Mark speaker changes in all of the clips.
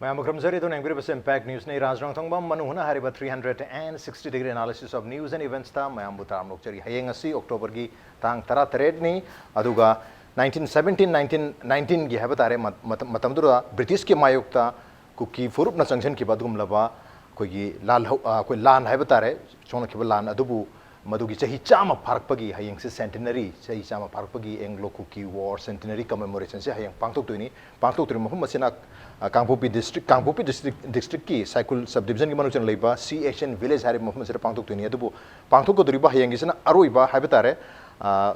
Speaker 1: Mayam Kramzari to Nangri Impact News Nei Raj Nongthombam Manung Hutna Hariba 360-degree analysis of news and events ta Mayam Butam Lokchari Hayeng asi October gi tang tara tared ni aduga 1919 gi habatare matamdura British ki mayukta kuki furup na sanction ki badum laba kogi lal koi lan habatare chona ki lan adubu Madugi chahi chama parkpagi hayeng se centenary chahi chama parkpagi Anglo Kuki War centenary commemoration se hayeng pangtok tuini pangtok turi mahum masina Kangpopi district ki cycle subdivision ki manuchan leiba CHN village hari mahum masina pangtok tuini adubu pangtok ko duriba hayeng gisana aroiba habatare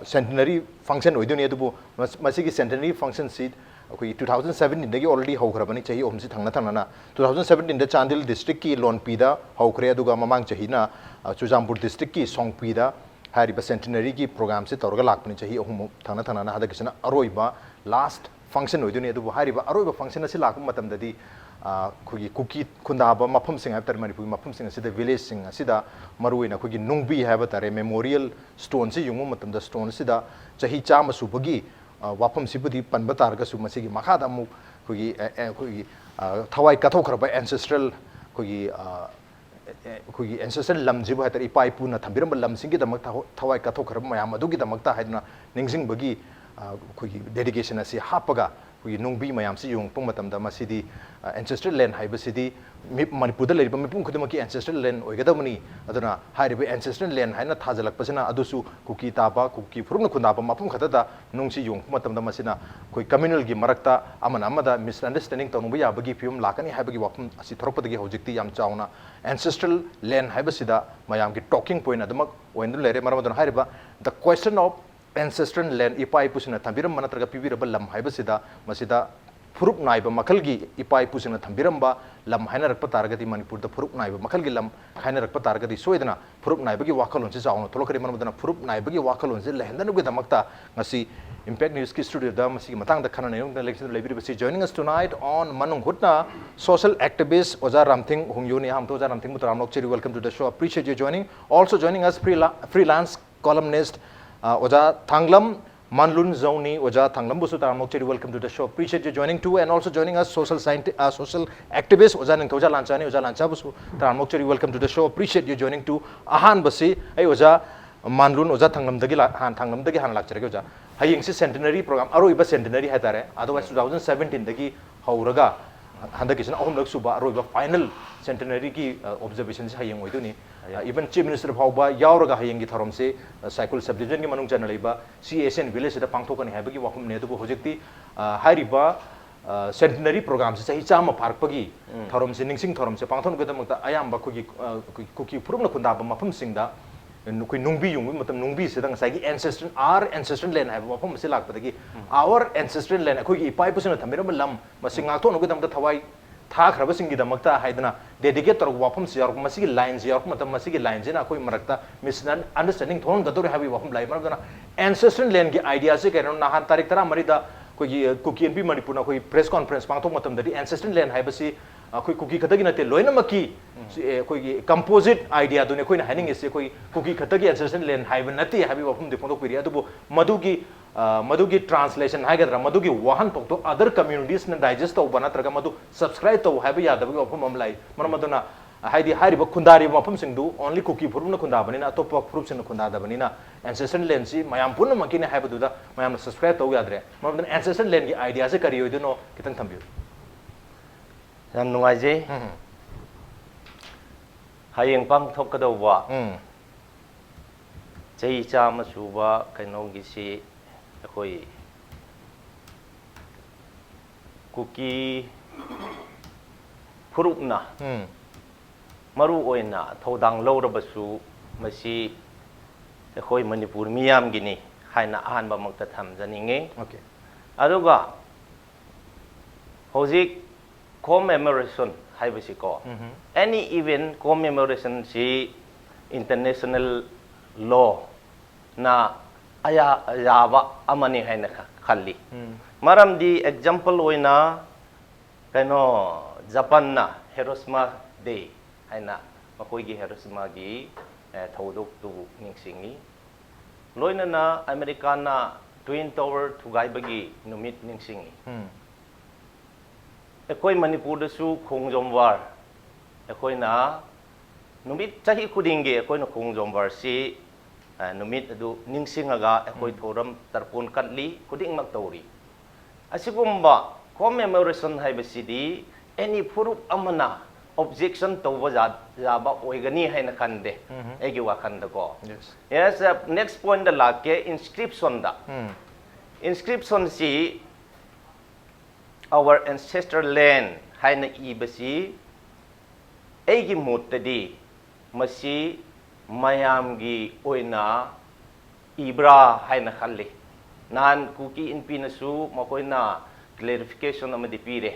Speaker 1: centenary function oiduni adubu masigi centenary function seat Okay, 2017 dagi already haukrabani chahi omsi thangna thangna 2017 da Chandil district ki Lonpida haukre aduga mamang chahi na Chujampur district ki Songpida hariba centenary ki program se torga lakpani chahi ohum thangna thangna na hada kisana aroiba last function oiduni adubu hariba aroiba function asi lakum matam dadi kugi kuki kundaba mafum sing haftar Manipur mafum sing asida village sing asida maruina kugi nungbi habatare memorial stone se yungu matam da stone sida chahi chama subagi Wapam Sibudi Panbatarga Sumasigi Makadamu Kugi Tawai Katokraba ancestral Kugi ancestral Lamzibu had a Ipuna Tambiram Lamsingi the Tawai Katokra Mayamadugi the Makta Hadna Ningsing Bagi Kugi dedication as a Hapaga Kugi Nungbi Mayamsi Yung Pumatam Damasidi ancestral land Hibasidi Manipur Mipum Kudamaki ancestral land Ogadamani Adana Haribe ancestral land Hana Tazalak Pasana Adusu Kuki Taba Kuki Puruna Kundaba Mapum Katata Nungsi Yung Pumatam Damasina Kui communal gi Marakta Amanamada misunderstanding Tonuya Bagi Pium Lakani Habagi Wapum Asitropagi Hojikti Yam Chauna ancestral land Hibasida Mayamki talking point Adamak when the Lere Maramadan Hariba the question of ancestral land Ipai Pusina Tambiram Manatraga Pibiraba Lam Hibasida Masida Furup Naiba Makalgi Ipai Pusina Tambiramba Lam Hainer Patargati Manipur the Furup Naiba Makalgi Lam Hainer Patargati Soidana Furup Naibagi Wakalon Zao Tolokari Manadana Furup Naibagi Wakalon Zilanda with the Makta Nasi Impact News Studio Damasi Matang the Kanana the election Liberty joining us tonight on Manung Hutna social activist Oza Ramthing Hungyo Ningthouja Lancha. Welcome to the show. Appreciate you joining. Also joining us freelance columnist Oza Thanglam Manlun Zou Oza Thanglam Manlun. Welcome to the show. Appreciate you joining too, and also joining us social activist Oza Ningthouja Lancha Oza Lancha. Welcome to the show. Appreciate you joining too. Ahan Basi ay Oza Manlun Oza Thanglam dagi han lakchare Oza. Hayeng si centenary program aroiba centenary hatare. Otherwise 2017 dagi hauraga handa kisana ahum suba aroiba final centenary ki observations hayeng oiduni. Even Chief Minister Pauba Yauraga Hayengi Tharomse, cycle subdivision Manung Janaliba, CSN village at the Pangtokan Habagi Wakum Netubu Hojiti, Hariba centenary programs, Chama Parkpagi, Tharomse Ningsing Tharomse, Pangton Gadamata, Ayamba Kuki Puruna Kundaba Mapum Singda, and Nungbi Yung, Nungbi Sedang Sagi ancestral, our ancestral land have Wapum Silak, but our ancestral land, Kuki Pipus and Tamirama Lam, Masingaton with them the Hawaii. Thak Rabasingi the Makta Haidana, dedicate or Wapum Sior, Masigi lines, York Masigi lines in Akoi Marakta, misunderstanding Thon, the Dori Havi Wapum Laimana, ancestral land ideas, and Nahan Tarikara Marida, Kuki and P Manipuna, press conference, Pantomatum, the ancestral land Hibasi, Kuki Kataginate, Loinamaki, composite idea, Dunequin Henning is Kuki Katagi ancestral land, Hivanati, Havi Wapum the Pondopiria, Madugi translation Hagadra Madugi Wahan to other communities and digest of Banatraga Madu subscribe to Habia the Mamlai Maramadona Heidi Hariba Kundari Wapum Singdu only cookie Puruna Kundabanina top proofs in Kundada Banina ancestral lensi Mayampuna Makina Habaduda Mayam subscribe to Yadre Mamadan ancestral lengi ideas a career you know Kitan Tambu
Speaker 2: Nanuaje Hayeng Pang Tokadawa Jay Chama Suba Kanogisi Koi Kuki Purupna Maru Oina, Todang Loda Basu, Masi, the Koi Manipur Miam Guinea, Haina Anba Moktatam Zaninge.
Speaker 1: Okay.
Speaker 2: Aduga Hozik commemoration, Hibasiko. Any event commemoration, see international law na aya yaba amani haina khali maram di example oina kano Japan na Hiroshima Day haina makoi gi Hiroshima gi thodok tu ningsingi loina na America na Twin Tower thugai bagi numit ningsingi ꯑꯩꯈꯣꯏ ꯃꯅꯤꯄꯨꯔꯗꯁꯨ Khongjom war ꯑꯩꯈꯣꯏꯅ ꯅꯨꯃꯤꯠ ꯆꯍꯤ ꯈꯨꯗꯤꯡꯒꯤ ꯑꯩꯈꯣꯏꯅ ꯈꯣꯡꯖꯣꯝ ꯋꯥꯔꯁꯤ ꯅꯨꯃꯤꯠ ꯑꯗꯨ ꯅꯤꯡꯁꯤꯡꯉꯒ ꯑꯩꯈꯣꯏ ꯊꯧꯔꯝ ꯇꯔꯄꯣꯟ ꯀꯠꯂꯤ ꯈꯨꯗꯤꯡꯃꯛ ꯇꯧꯔꯤ ꯑꯁꯤꯒꯨꯝꯕ ꯀꯣꯃꯦꯃꯣꯔꯦꯁꯟ ꯍꯥꯏꯕꯁꯤꯗꯤ ꯑꯦꯅꯤ ꯐꯨꯔꯨꯞ ꯑꯃꯅ objection tauba jaba oigani haina khande egi wakhanda ko yes next point da lake inscription da inscription si our ancestral land haina ibasi egi mutadi masi mayam gi oina ibra haina khalli nan kuki inpi na su makoina clarification amadi pire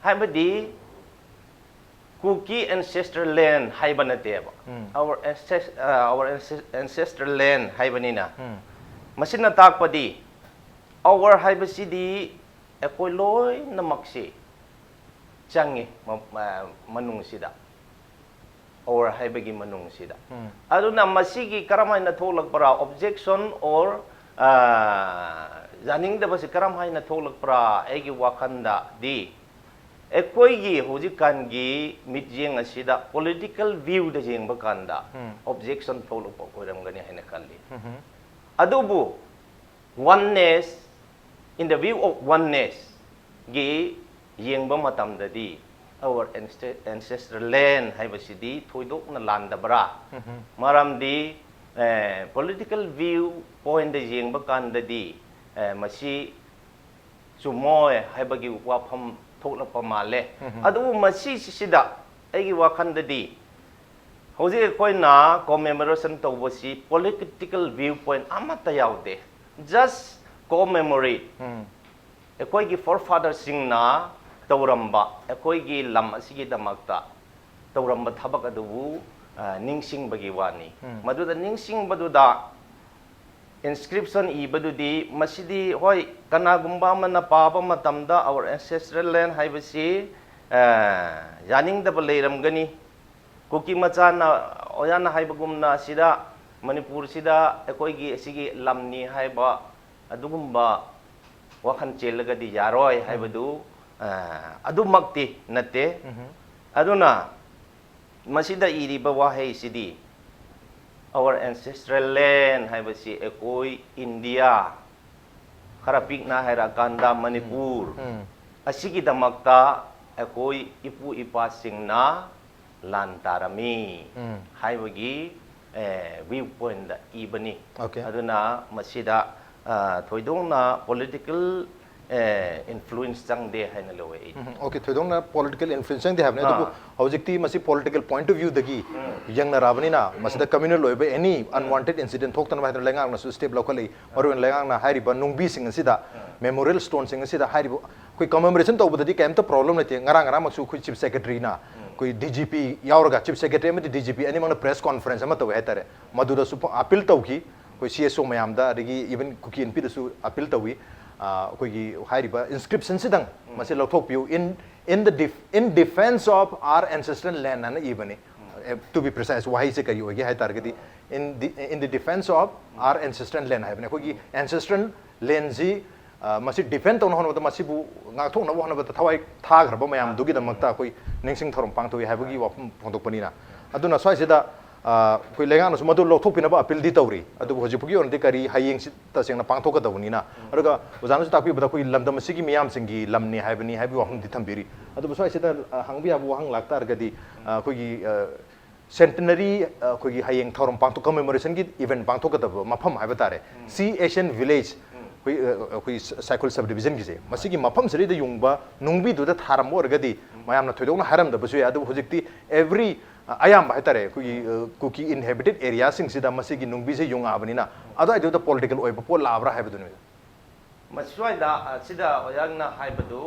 Speaker 2: haibadi Kuki ancestral land haibanateba. Our ancestral land haibanina. Masina takpadi. Our haibasidi ekoloy na maksi. Changi manung sida. Our haibagi manung sida. Aduna masigi karamay na tolak para objection or zaning da basi karamay na tolak para egi wakanda di. ꯑꯩꯈꯣꯏꯒꯤ ꯍꯧꯖꯤꯛꯀꯥꯟꯒꯤ ꯃꯤꯠꯌꯦꯡ ꯑꯁꯤꯗ political ꯚ꯭ꯌꯨꯗ ꯌꯦꯡꯕ ꯀꯥꯟꯗ objection ꯊꯣꯛꯂꯛꯄ ꯑꯣꯏꯔꯝꯒꯅꯤ ꯍꯥꯏꯅ ꯈꯜꯂꯤ ꯑꯗꯨꯕꯨ oneness in the view of oneness gi yengba matamdadi our ancestral land haibasidi thoidokna landabra maramdi political view point da yengba kandadi masi sumoy haibagi wafam thokla male adu masi sida aigi wakhandadi hoji koina commemoration tawasi political viewpoint amata yaude just commemorate ekoi gi forefathers singna tawramba ekoi gi lam asigi damakta tawramba thabak adu ningsing bagi wani maduda ningsing baduda inscription ibadudi masidi hoi kanagumba mana paba matamda our ancestral land haibasi yaning da baleiram gani kuki machana oyana haibagumna sida manipur sida ekoi gi asigi lamni haiba adugumba wakhan chelaga di yaroi haibadu adu makti natte aduna masida iriba wahai sidi our ancestral land haibasi ekoi India kharapik na haira kanda Manipur asigi damakta ekoi ipu ipa singna lantarami haibagi viewpoint da ibani aduna masida thoidongna political influence chang de haina lowe
Speaker 1: okay thoidongna political influence chang de have na du hojikti masi political point of view dagi yang na rabani na masida communal loibe any unwanted incident thoktan ba lengang na su step locally marun lengang na hairi ba nungbi sing sida memorial stone sing sida hairi koi commemoration to budadi kem to problem nate ngarang ngarang maksu koi chief secretary na koi DGP yaurga chief secretary me DGP ani mang press conference ama to hetare maduda su appeal tawki koi CSO mayam da rigi even kuki NP da su appeal tawi koigi hairiba inscription sidang masi lothok piu in defense of our ancestral land and even to be precise why se kari hogi hai targeti in the defense of our ancestral land hai koigi ancestral land ji masi defend on hono masi bu nga thok na hono ba thawai tha graba mayam dugi da makta koi ningsing thorom pang thoi hai bugi wa phondok panina aduna swai sida koi lenga na sumadu lothok pina ba appeal di tawri adu hoji pugi on de kari hayeng si ta sengna pang thok ka dawni na aruga ojana su takpi bada koi lamdam sigi miyam singi lamni haibani haibi wa hum di thambiri adu swai sida hangbi abu hang laktar gadi koi gi centenary koi gi hayeng thorom pang thok commemoration gi event pang thok ka daw mafam haiba tare C Asian village koi cycle subdivision gi je masigi mafam seri da yungba nungbi du da tharam orgadi mayam na thoidok na haram da basu ya adu hojikti every ayam haitare kuki inhabited area sing sida masigi nungbi se yunga abanina ado I do the political oi pol labra haibadunu
Speaker 2: maswai da sida oyagna haibadu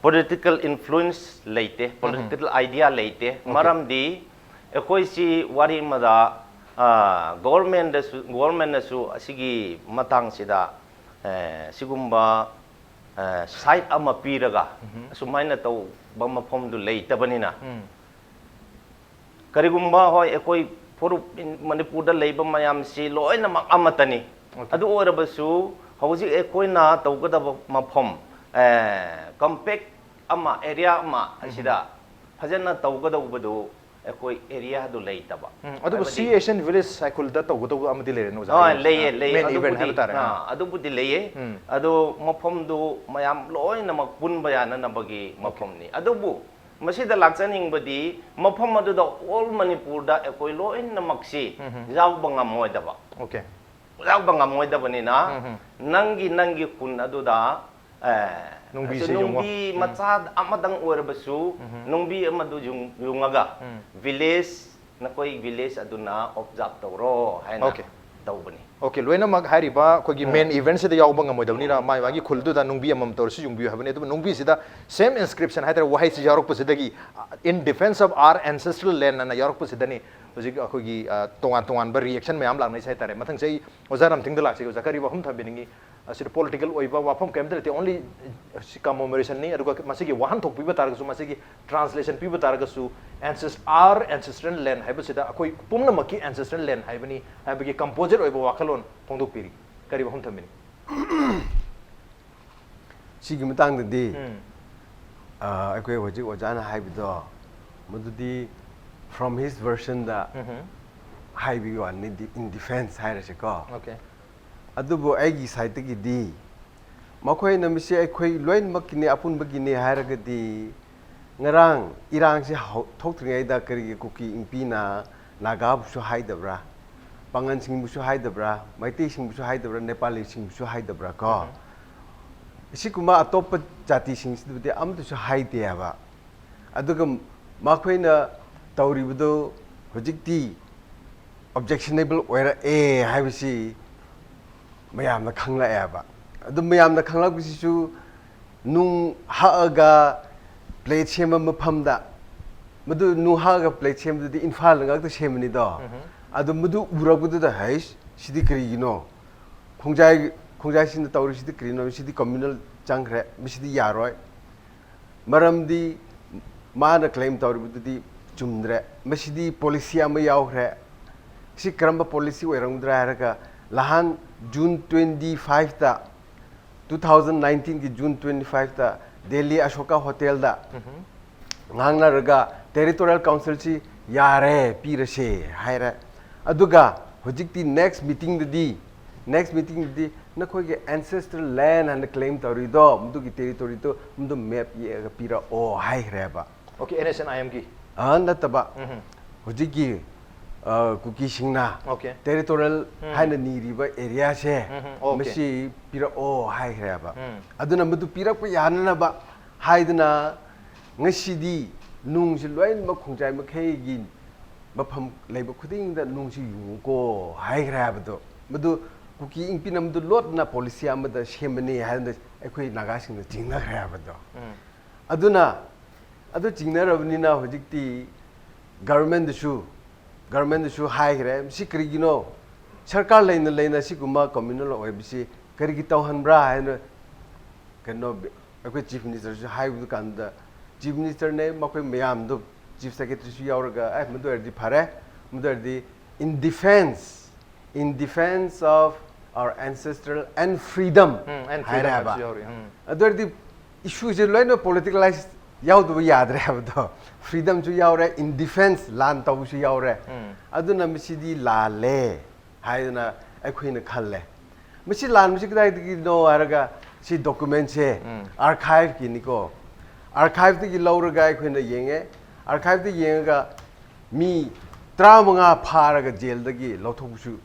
Speaker 2: political influence leite political idea leite maram di ekoi si wari mada government su asigi matang sida sigumba site ama piraga sumaina tau ba mafom du leitabani na karigumba hoi ekoi forup Manipur da leiba mayam si loina mak amatani adu orabasu hauji ekoi na tawgada mafom compact ama area ama asida fajana tawgadawbadu ekoi area du leitaba
Speaker 1: ꯑꯗꯨꯕꯨ ꯁꯤ Asian village ꯁꯥꯏꯀꯜꯗ ꯇꯧꯒꯗꯧꯕ ꯑꯃꯗꯤ ꯂꯩꯔꯦ ꯑꯣꯖꯥ
Speaker 2: ꯂꯩꯌꯦ ꯂꯩꯌꯦ
Speaker 1: main event ꯍꯥꯏꯕ ꯇꯥꯔꯦ
Speaker 2: ꯑꯗꯨꯕꯨꯗꯤ ꯂꯩꯌꯦ ꯑꯗꯣ ꯃꯐꯝꯗꯨ ꯃꯌꯥꯝ ꯂꯣꯏꯅꯃꯛ ꯄꯨꯟꯕ ꯌꯥꯅꯅꯕꯒꯤ ꯃꯐꯝꯅꯤ ꯑꯗꯨꯕꯨ ꯃꯁꯤꯗ ꯂꯥꯛꯆꯅꯤꯡꯕꯗꯤ ꯃꯐꯝ ꯑꯗꯨꯗ ꯑꯣꯜ ꯃꯅꯤꯄꯨꯔꯗ ꯑꯩꯈꯣꯏ ꯂꯣꯏꯅꯃꯛꯁꯤ ꯌꯥꯎꯕ ꯉꯝꯃꯣꯏꯗꯕ
Speaker 1: ꯑꯣꯀꯦ
Speaker 2: ꯌꯥꯎꯕ ꯉꯝꯃꯣꯏꯗꯕꯅꯤꯅ ꯅꯪꯒꯤ ꯈꯨꯟ ꯑꯗꯨꯗ ꯅꯨꯡꯕꯤ ꯃꯆꯥ ꯑꯃꯗꯪ ꯑꯣꯏꯔꯕꯁꯨ ꯅꯨꯡꯕꯤ ꯑꯃꯗꯨ ꯌꯨꯡꯉꯒ ꯚꯤꯂꯦꯖ ꯅꯈꯣꯏ ꯚꯤꯂꯦꯖ ꯑꯗꯨꯅ ꯑꯣꯕꯖꯥꯔꯕ ꯇꯧꯔꯣ ꯍꯥꯏꯅ ꯇꯧꯕꯅꯤ
Speaker 1: ꯑꯣꯀꯦ ꯂꯣꯏꯅꯃꯛ ꯍꯥꯏꯔꯤꯕ ꯑꯩꯈꯣꯏꯒꯤ ꯃꯦꯟ ꯏꯚꯦꯟꯠꯁꯤꯗ ꯌꯥꯎꯕ ꯉꯝꯃꯣꯏꯗꯕꯅꯤꯅ ꯃꯥꯒꯤ ꯈꯨꯜꯗꯨꯗ ꯅꯨꯡꯕꯤ ꯑꯃꯃꯝ ꯇꯧꯔꯁꯨ ꯌꯨꯡꯕꯤꯌꯨ ꯍꯥꯏꯕꯅꯤ ꯑꯗꯨꯕꯨ ꯅꯨꯡꯕꯤꯁꯤꯗ ꯁꯦꯝ ꯏꯟꯁꯀ꯭ꯔꯤꯞꯁꯟ ꯍꯥꯏꯇꯥꯔꯦ ꯋꯥꯍꯩꯁꯤ ꯌꯥꯎꯔꯛꯄꯁꯤꯗꯒꯤ ꯏꯟ ꯗꯤꯐꯦꯟꯁ ꯑꯣꯐ ꯑꯥꯔ ꯑꯦꯟꯁꯦꯁꯇ꯭ꯔꯦꯜ ꯂꯦꯟ ꯑꯅ ꯌꯥꯎꯔꯛꯄꯁꯤꯗꯅꯤ ꯍꯧꯖꯤꯛ ꯑꯩꯈꯣꯏꯒꯤ ꯇꯣꯉꯥꯟ ꯇꯣꯉꯥꯟꯕ ꯔꯤꯑꯦꯛꯁꯟ ꯃꯌꯥꯝ ꯂꯥꯛꯅꯩꯁꯦ ꯍꯥꯏꯇꯥꯔꯦ ꯃꯊꯪꯁꯦ ꯑꯩ ꯑꯣꯖꯥ ꯔꯝꯊꯤꯡꯗ ꯂꯥꯛꯆꯒꯦ ꯑꯣꯖꯥ ꯀꯔꯤ ꯋꯥꯐꯝ ꯊꯝꯕꯤꯅꯤꯡꯉꯤ ꯑꯁꯤꯗ ꯄꯣꯂꯤꯇꯤꯀꯦल ꯑꯣꯏꯕ ꯋꯥꯐꯝ ꯀꯩꯝꯇ ꯂꯩꯇꯦ ꯑꯣꯟꯂꯤ ꯀꯃꯣꯃꯦꯔꯦꯁꯟꯅꯤ ꯑꯗꯨꯒ ꯃꯁꯤꯒꯤ ꯋꯥꯍꯟꯊꯣꯛ ꯄꯤꯕ ꯇꯥꯔꯒꯁꯨ ꯃꯁꯤꯒꯤ ꯇ꯭ꯔꯥꯟꯁꯂꯦꯁꯟ ꯄꯤꯕ ꯇꯥꯔꯒꯁꯨ ꯑꯥꯔ ꯑꯦꯟꯁꯦꯁꯇ꯭ꯔꯦꯜ ꯂꯦꯟ ꯍꯥꯏꯕꯁꯤꯗ ꯑꯩꯈꯣꯏ ꯄꯨꯝꯅꯃꯛꯀꯤ ꯑꯦꯟꯁꯦꯁꯇ꯭ꯔꯦꯜ ꯂꯦꯟ ꯍꯥꯏꯕꯅꯤ ꯍꯥꯏꯕꯒꯤ ꯀꯝꯄꯣꯖꯤꯠ ꯑꯣꯏꯕ ꯋꯥꯈꯜꯂꯣꯟ ꯐꯣꯡꯗꯣꯛꯄꯤꯔꯤ ꯀꯔꯤ ꯋꯥꯐꯝ ꯊꯝꯕꯤꯅꯤ
Speaker 3: ꯁꯤꯒꯤ ꯃꯇꯥꯡꯗꯗꯤ ꯑꯩꯈꯣꯏ ꯍꯧꯖꯤꯛ ꯑꯣꯖꯥꯅ ꯍꯥꯏꯕꯗꯣ ꯃꯗꯨꯗꯤ from his version da haibi wani in defense hairase ko
Speaker 1: okay
Speaker 3: adubo aigi side gi di makoi na misi aikoi loin makini apun bagini hairagadi ngarang irang si thokthringai da kari kuki impi na naga bu su haidabra pangan sing bu su haidabra maiti sing bu su haidabra nepali sing bu su haidabra ko sikuma atop jati sing sidudi amdu su haide aba aduga makoi na तौरीबदो हजिक्ति objectionable ओइरा ए हाइबसी मयामना खंगलायाबा अदु मयामना खंगलाबसिसु नुंग हागा plate same मफमदा मदु नु हागा प्लेट सेमदि इम्फाल ngak सेमनि दो अदु मदु उरबदु हाइस सिदि करिगिनो खोंजाय सिन तौरी सिदि करिनो सिदि कम्युनल चांगरे मिसिदि यारोय मरमदि माना क्लेम तौरीबदि चुमद्रे मसिदी पॉलिसी अमा यावख्रे सि करम्बा पॉलिसी ओइरंगद्रा हारगा लहान जून 25 ता 2019 की जून 25 ता दिल्ली अशोका होटल दा ngangnarga टेरिटोरियल काउंसिल सी यारे पीरसे हायरा अदुगा होजिकती नेक्स्ट मीटिंग दि नखोगे एंसेस्ट्रल लैंड एंड क्लेम तौरीदो मदुगी टेरिटोरी तो मदु मैप ये पीरा ओ हायरेबा
Speaker 1: ओके एनएसएनआईएम की
Speaker 3: नतबा हुजिकी कुकी सिंगना टेरिटोरियल हाइना नीरिबा एरिया से मसी पिरा ओ हाइखरेबा अदुना मदु पिरक प याननबा हाइदना ngasiदी नुंगसि लोइन म खोंजाय मखैगी मफम लेबा खुदिंगदा नुंगसि युको हाइखरेबदो मदु कुकी इंपिना मदु लोटना पॉलिसी अमदा सेमनी हाइना अखोइ नागासिंगदा जिंगनाखरेबदो अदुना अदु चिंगनरबनिना होजिकती गवर्नमेंट दसु हाइगरे सि करिगिनो सरकार लेना सिगुमा कम्युनल ओइबिसि करिगि तौहनब्रा हाइना कनो अखोइ चीफ मिनिस्टर सु हाइबु कांदा चीफ मिनिस्टर ने मखोइ मयाम दु चीफ सेक्रेटरी सु यावरगा मदुरदि फारे मदुरदि in defence of our ancestral and freedom हाइराबा अदुरदि इशू जे लोइनो पॉलिटिकलाइज यावदु यादरे हबदो फ्रीडम जु यावरे इन डिफेंस लान तौसु यावरे अदुना मिसिदि लाले हाइना अखोइना खल्ले मिसि लान मिसि कदाइदि नो आरगा सि डॉक्यूमेंट से आर्काइव किनिको आर्काइव दि लौरगा अखोइना येंगे आर्काइव दि येंगा मी 35 फारगा जेल दगी लौथोबुसु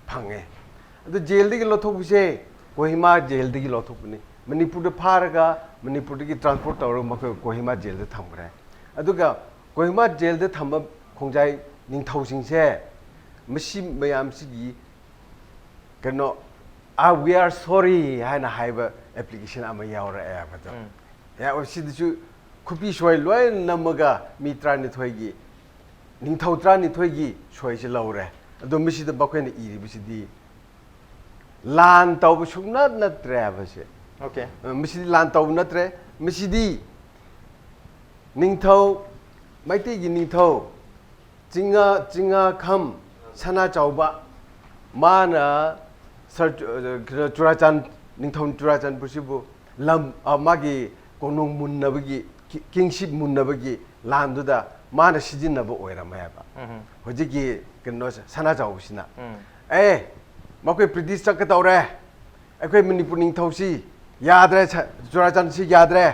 Speaker 3: फंगे अदु जेल दगी लौथोबुसे कोहिमा जेल दगी लौथोबुनी मणिपुर फारगा मणिपुर की ट्रांसपोर्ट तौर कोहिमा जेल थम्रे अदुगा कोहिमा जेल थम खोंजाय निंगथौसिंगसे मसी मयामसिगी कनो वी आर सॉरी हाइना हाइबा एप्लीकेशन अमा यावरा एबदो या ओसिदसु खुपी सोय लोय नमगा मी त्रानि थोयगी निंगथौ त्रानि थोयगी सोयसे लौरे अदो मिसिद बखैना इरिबिसिदी लान तौब सुगना नत्रे बसे
Speaker 1: ओके
Speaker 3: मिसिदी लान तौब नत्रे मिसिदी निंगथौ माइतेगी निंगथौ चिंगा खम सना चौबा माना सर चुराचान निंगथौ चुराचान पुसिबु लम मागी konong munnabagi kingship munnabagi landuda mana sijinaba oiramayaba hojiki keno sana jawsina makoi british chakatore akoi manipur ningthausi yadre churachansi yadre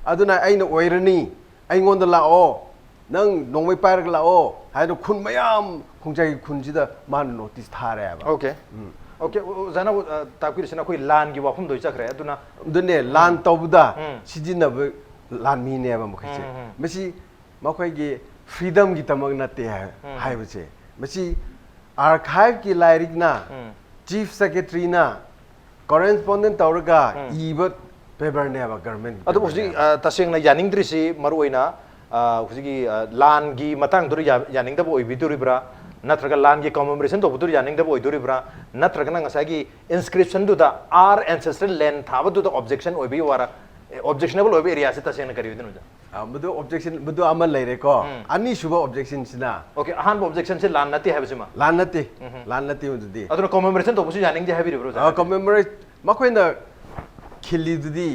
Speaker 3: aduna aina oirani aingonda lao nang nongmai parak lao haino khun mayam khongjai khunjida man notice thareba
Speaker 1: okay okay zana takpir sina koi lan gi wafum doi chakre aduna
Speaker 3: dune lan tawbuda sijinaba lan mi ne ba mukhaise masi makhoi gi freedom gi tamag na te hai bache masi archive ki lyric na chief secretary na correspondent tawraga iba paper ne ba government
Speaker 1: adu huji taseng na yaning drisi maruina huji lan gi matang dur yaning da boi biduribra natraga lan gi commemoration to budur yaning da boi duribra natraga na ngasagi inscription du da our ancestral land thaba du da objection obi wara objectionable obi area se taseng na kari dinu da
Speaker 3: budu objection budu amal leire ko ani suba objection sina
Speaker 1: okay ahan objection se lan nati habisima
Speaker 3: lan nati ududi
Speaker 1: adu commemoration to busu yaning je habi bro
Speaker 3: commemorate makoina khili dudi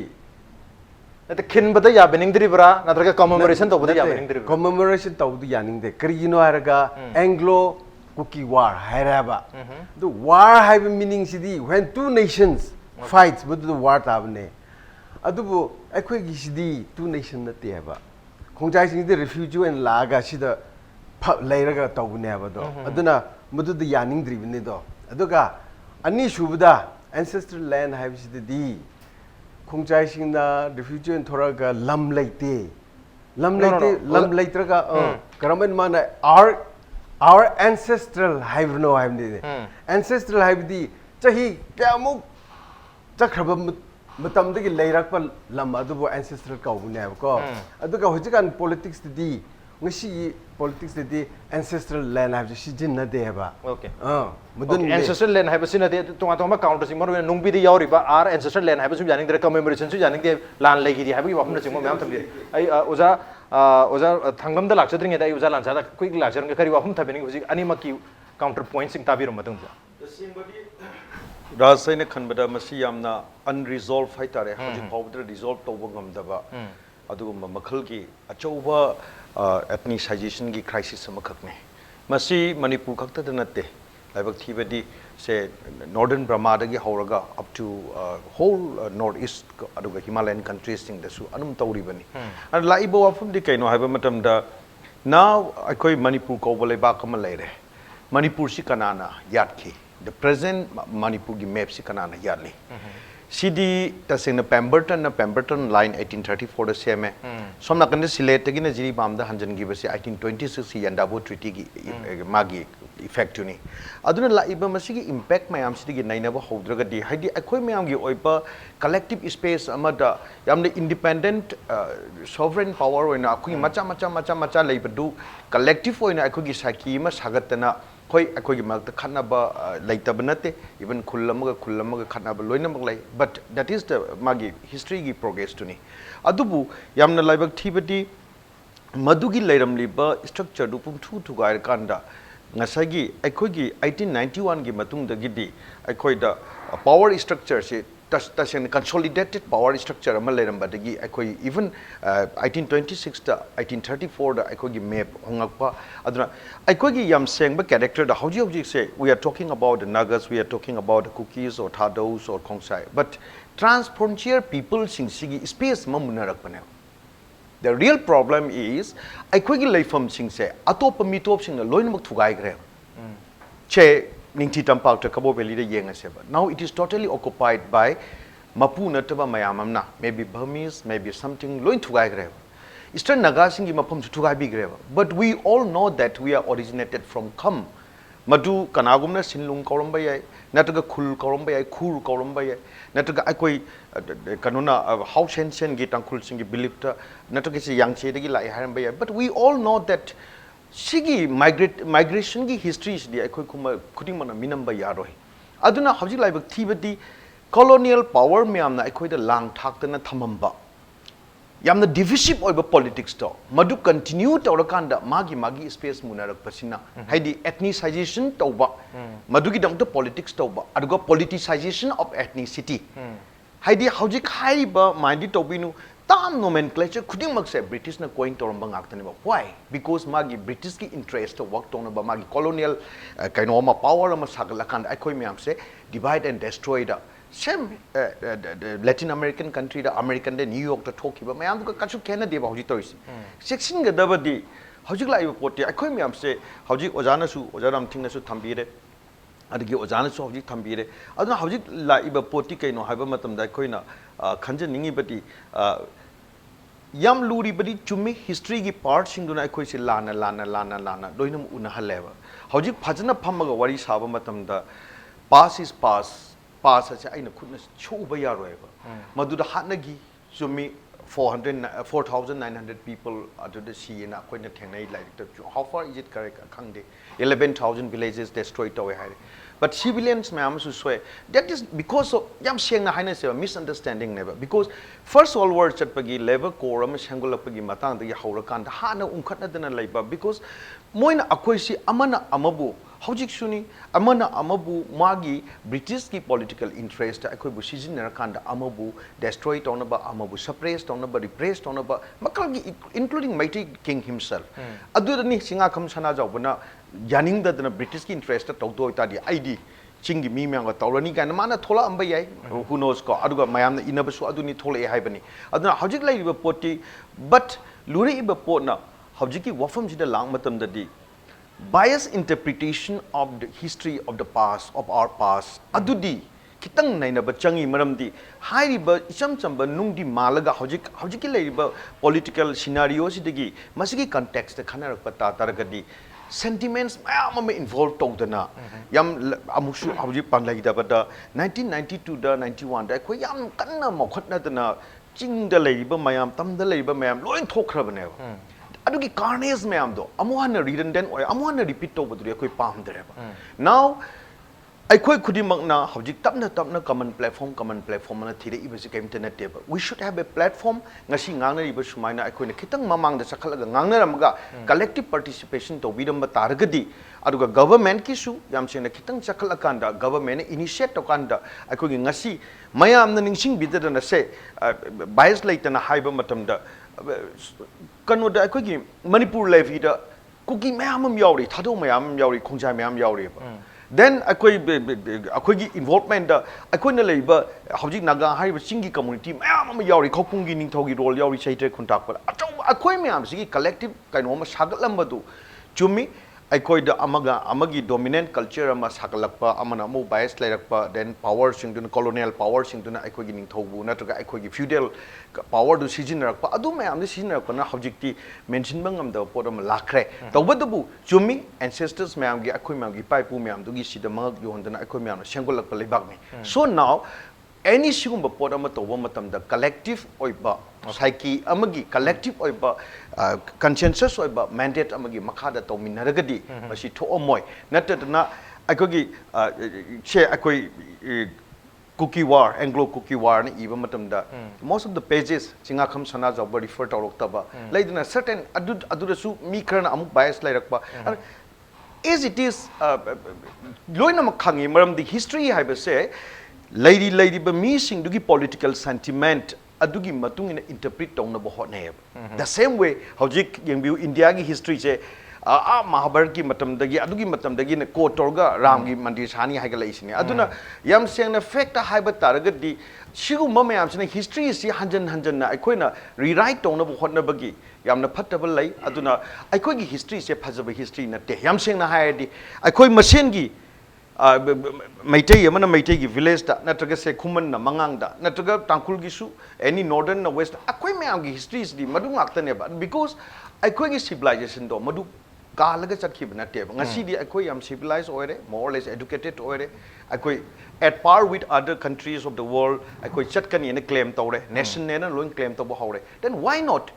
Speaker 1: ate kin bada ya bening dribra natraga commemoration to bada ya bening dribra
Speaker 3: commemoration to du yaning de krigino haraga anglo cookie war hairaba the war have meaning sidi when two nations fights but the war tabne adubu akhoi gi sidi two nation na te ba khongjai sing de refugee and laga sida leiraga tawne ba do aduna mudu de yaning dribne do aduga ani shubda ancestral land have sidi khongjai sing na refugee and thoraga lam leite lam leitraga karamen mana our ancestral have no have ni ancestral have di chahi kyamu chakraba matam de leirakpa lam adubo ancestral kaubune ko aduga hojikan politics di ngasi politics di ancestral land have sijin na de ba
Speaker 1: okay
Speaker 3: mudun
Speaker 1: ancestral land have sina de tonga tonga counter sing moro nungbi di yauri ba our ancestral land have sum janing de commemoration su janing de land legi di have gi wapna sing mo myam thambi ai oza thanglam da lakchadring da ai oza lancha da quick lakchadring ka kari wapum thabeni hoji ani maki counter points sing tabirum matung
Speaker 4: Raj Khanbada Masi Yamna unresolved Haitare, Hajipowder resolved Tobogam Daba, Adugum Makalgi, Achova ethnicization gi crisis Makakne. Masi Manipur Kakta Nate, like Tibeti, say Northern Brahmadagi Horaga up to whole northeast Aduga Himalayan countries thing the Su Anum Tauribani. And Laibo from the Kano Habamatam da now I call Manipur Kobale Bakamalere, Manipur Sikanana, Yatki. The present Manipur map si kanana yarli. CD tasing na Pemberton line 1834 the same. Some na kanda select again jiri bam da hanjan give si 1826 Yandabo treaty gi magi effect ni. Aduna la iba masigi impact mayam si gi nainaba hodraga di haidi akoi mayam gi oipa collective space amada yamna independent sovereign power oina akoi macha leibadu collective oina akoi gi saki ma sagatana koi akoi mag the khanaba laitabnate even kullamaga khanaba loinamak lai but that is the magi history gi progress to ni adubu yamna laibak thibati madugi lairamliba structure du pum thu gair kanda ngasagi akoi gi 1891 gi matung da gidi akoi da power structure se tashen consolidated power structure amal leramba dagi akoi even 1826 da 1834 da akoi gi map hongakpa aduna akoi gi yam sengba character da hoji say we are talking about the Nagas, we are talking about the Cookies or Thados or Kongsai, but transfrontier people singsigi space mamunarakpane. The real problem is akoi gi leifam singse atop mitop sing loinmak thugai gre che Ningthi Tampak to Cabo Valley Yengaseba. Now it is totally occupied by Mapu Nataba Mayamamna, maybe Burmese, maybe something loin to Greva. Eastern Nagasingi Mapum to Gabi Greva. But we all know that we are originated from Kam. Madu Kanagumna Sinlung Korombaya, Nataga Kul Korombaya, Kuru Korombaya, Nataga Akoi Kanuna, how Shensen Git Uncle Singi Bilipta, Natagasi Yang Chedagi like Harambaya. But we all know that Shigi migration gi history is the akoi kuma kuting mana minamba yaroi. Aduna hauji lai bak thibati colonial power me amna akoi da lang thak na thamamba. Yamna divisive oiba politics to. Madu continue to rakanda magi space munarak pasina. Haidi ethnicization tauba. Madu gi dang to politics tauba. Aduga politicization of ethnicity. Haidi hauji khai ba mindi tobinu tam nomenclature khuding mak se British na coin toram bang aktane ba why because magi British ki interest to work tona ba magi colonial kaino ma power ma sagla kan ai khoi myam se divide and destroy da same Latin American country da American de New York da thoki ba mayam ka kachu kena de ba hoji tois section ga da ba di hoji la iba poti ai khoi myam se hoji ojana su ojaram thing na su thambire adigi ojana su hoji thambire aduna hoji la iba poti kaino haiba matam da khoi na khanje ningi bati yam luri badi chumi history gi part sing duna khoi se lana doinam una haleba hoji phajna phamaga wari saba matam da past is past ase aina khudna choba yaroeba maduda hatnagi chumi 4,900 people at the sea na khoi na thengnai like how far is it correct khangde 11,000 villages destroyed away but civilians ma'am su swe that is because of yam siang na haina se misunderstanding never because first all words chat pagi level core am sangol pagi matang da haura kan da hana umkhatna dana laiba because moina akoi si amana amabu hojik suni amana amabu magi British ki political interest akoi bu sizin kan da amabu destroy tonaba amabu suppress tonaba repress tonaba makal including mighty king himself adudani singa kham sana jawbana yaning da British ki interest ta do ta di id chingi mi myang ga tawrani kan mana thola amba yai who knows ko aduga mayam na inabasu aduni thola e haibani aduna hojik lai ba poti but luri ba potna hojik ki wafam jida lang matam da di biased interpretation of the history of the past of our past adudi kitang naina ba changi maramdi hairiba icham chamba nungdi malaga hojik ki leiba political scenario sidagi masigi context khana rakpa taragadi sentiments mayam involved tawdana yam amusu hojik panglai da bada 1992 da 91 da khoi yam kanna mokhatna dana ching da leiba mayam tam da leiba mayam loin thokrabane adugi carnage mayam do amuhana redundant or amuhana repeat to baduri koi pam dereba now I khoi khudi makna hojik tapna common platform na thire ibasi ka internet table we should have a platform ngasi ngangna iba sumaina I khoi na khitang mamang da sakhalaga ngangna ramga collective participation to bidam taragadi aduga government ki su yam sena khitang sakhalakanda government initiate to kanda I khoi ngasi mayam na ningsing bidana se bias laitana haiba matamda kano da akhoi Manipur levy da kuki mayam yauri thado mayam yauri khongjai mayam yauri then akhoi gi involvement da akhoi na leiba hojik naga haiba singi community mayam yauri khopung gi ningthogi role yauri chaitre khuntak pa akhoi mayam sigi collective kaino ma sagalamba du chumi akhoi da amagi dominant culture ama sagalakpa amana mo bias lairakpa then power sing dun colonial power sing dun akhoi gi ningthobu natraga akhoi gi feudal power du sijinarakpa adu mayam ni sijinarakpa na hojikti mention bangam da podam lakre tawbadabu chumi ancestors mayam gi akhoi mayam gi paipu mayam du gi sida mag gi hondana akhoi mayam sengolakpa lebak me so now any sigumba podam tawba matam da collective oiba psyche amagi collective oiba consensus oiba mandate amagi makhada tawminaragadi masi thoomoi natadna akogi che akoi cookie war Anglo cookie war ni iba matam da most of the pages singa kham sana job refer to roktaba laidna certain adudasu mi kharna amuk bias lairakpa as it is loina makhangi maram the history haiba se lady ba mi sing dugi political sentiment adugi matung in interpret tong na bahot ne the same way hojik yengbiu India gi history che Mahabharat ki matam dagi adugi matam dagi ne ko torga ram gi mandir sani ha ga lai sine aduna yam seng na fact ha ba taragadi sigu mamayam sine history si hanjan na aikoi na rewrite tong na bahot na bagi yam na phattable lai aduna aikoi gi history se phajaba history na te yam seng na ha di aikoi masen gi Maitai yamana Maitai gi village da natraga se khuman na mangang da natraga tangkul gi su any northern na west akoi mayam gi histories di madu ngakta ne ba because akoi gi civilization do madu kalaga chatki bana te ngasi di akoi yam civilized oire more or less educated oire akoi at par with other countries of the world akoi chatkani ne claim tawre nation ne na loin claim to ba hore then why not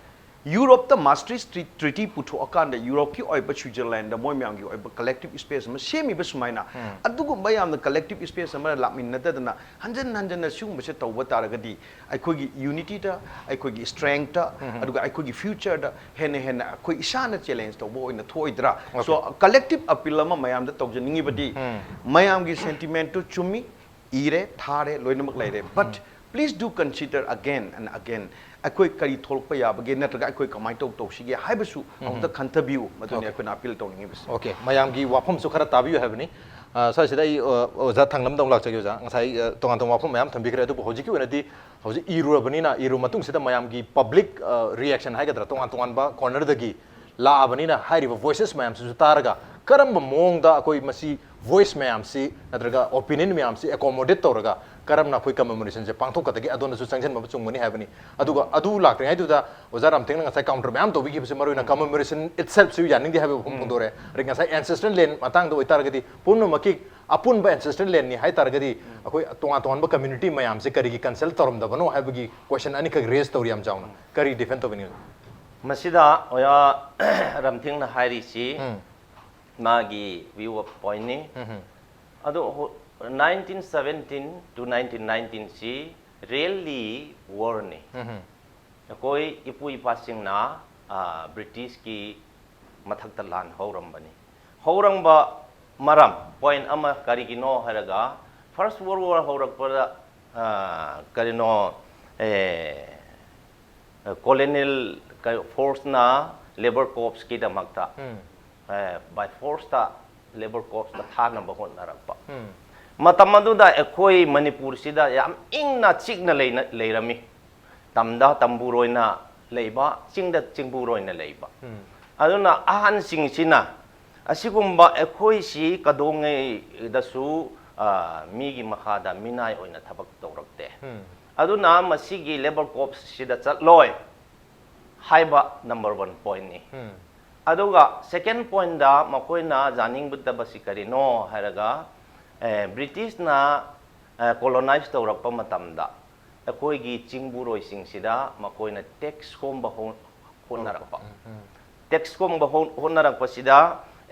Speaker 4: Europe the Maastricht Treaty putho akanda Europe ki oiba Switzerland da moi myam gi oiba collective space ma semi ba sumaina adugu bayam the collective space ma lakmin na da na hanjan na sung ba se tawba taragadi aikoi gi unity da aikoi gi strength da aduga aikoi gi future da hena akoi isana challenge tawba oina thoidra so collective appeal ma mayam da tawjaningi badi mayam gi sentiment to chumi ire thare loinamak laire but please do consider again and again ꯑꯩꯈꯣꯏ ꯀꯔꯤ ꯊꯣꯛꯂꯛꯄ ꯌꯥꯕꯒꯦ ꯅꯠꯇ꯭ꯔꯒ ꯑꯩꯈꯣꯏ ꯀꯃꯥꯏꯅ ꯇꯧꯁꯤꯒꯦ ꯍꯥꯏꯕꯁꯨ ꯑꯃꯨꯛꯇ ꯈꯟꯊꯕꯤꯌꯨ ꯃꯗꯨꯅꯤ ꯑꯩꯈꯣꯏꯅ appeal ꯇꯧꯅꯤꯡꯉꯤꯕꯁꯤ
Speaker 1: Okay, mayamgi wafam su khara tabiyu habni. Sa sida I oza thanglam dong lak chagi oza. Ngasai tongan tong wafam mayam thambi kare adu hoji ki wenadi hoji iru abani na iru matung sida mayamgi public reaction hai gadra tongan ba corner dagi la abani na hai riba voices mayam su taraga karamba mong da koi masi voice mayam si natraga opinion mayam si accommodate toraga karam na koi commemoration je pangthok katagi adona su sanction ma chung mani habani aduga adu lak rai du da oza ramthing na ngasai counter mayam to bigi maru na commemoration itself su yaning di habu pungdore ring ngasai ancestral land matang do itaragadi punno maki apun ba ancestral land ni hai taragadi akoi tongan ba community mayam se kari gi cancel torom da bano habagi question ani ka raise toriam jauna kari defend to bini
Speaker 2: masida oya ramthing na hairi si magi view point ni ado 1917 to 1919 si really war ni koi ipu ipasing na British ki mathak ta lan horam bani horang ba maram point ama karigino haraga first world war horak pada karino colonial force na labor corps ki da magta by force ta labor corps ta thana ba hon narakpa matam adu da ekoi Manipur sida yam ingna chigna leirami tamda tamburoina leiba chingda chingburoina leiba aduna ahan sing sina asigumba ekoi si kadonge dasu migi makhada minai oina thabak tawrakte aduna masigi labor corps sida chatloi haiba number 1 point ni aduga second point da makoina janing budda basi karino haraga British na colonize tawrakpa matamda akoi gi chingburoi sing sida makoina tax kom ba honarakpa tax kom ba honarakpa sida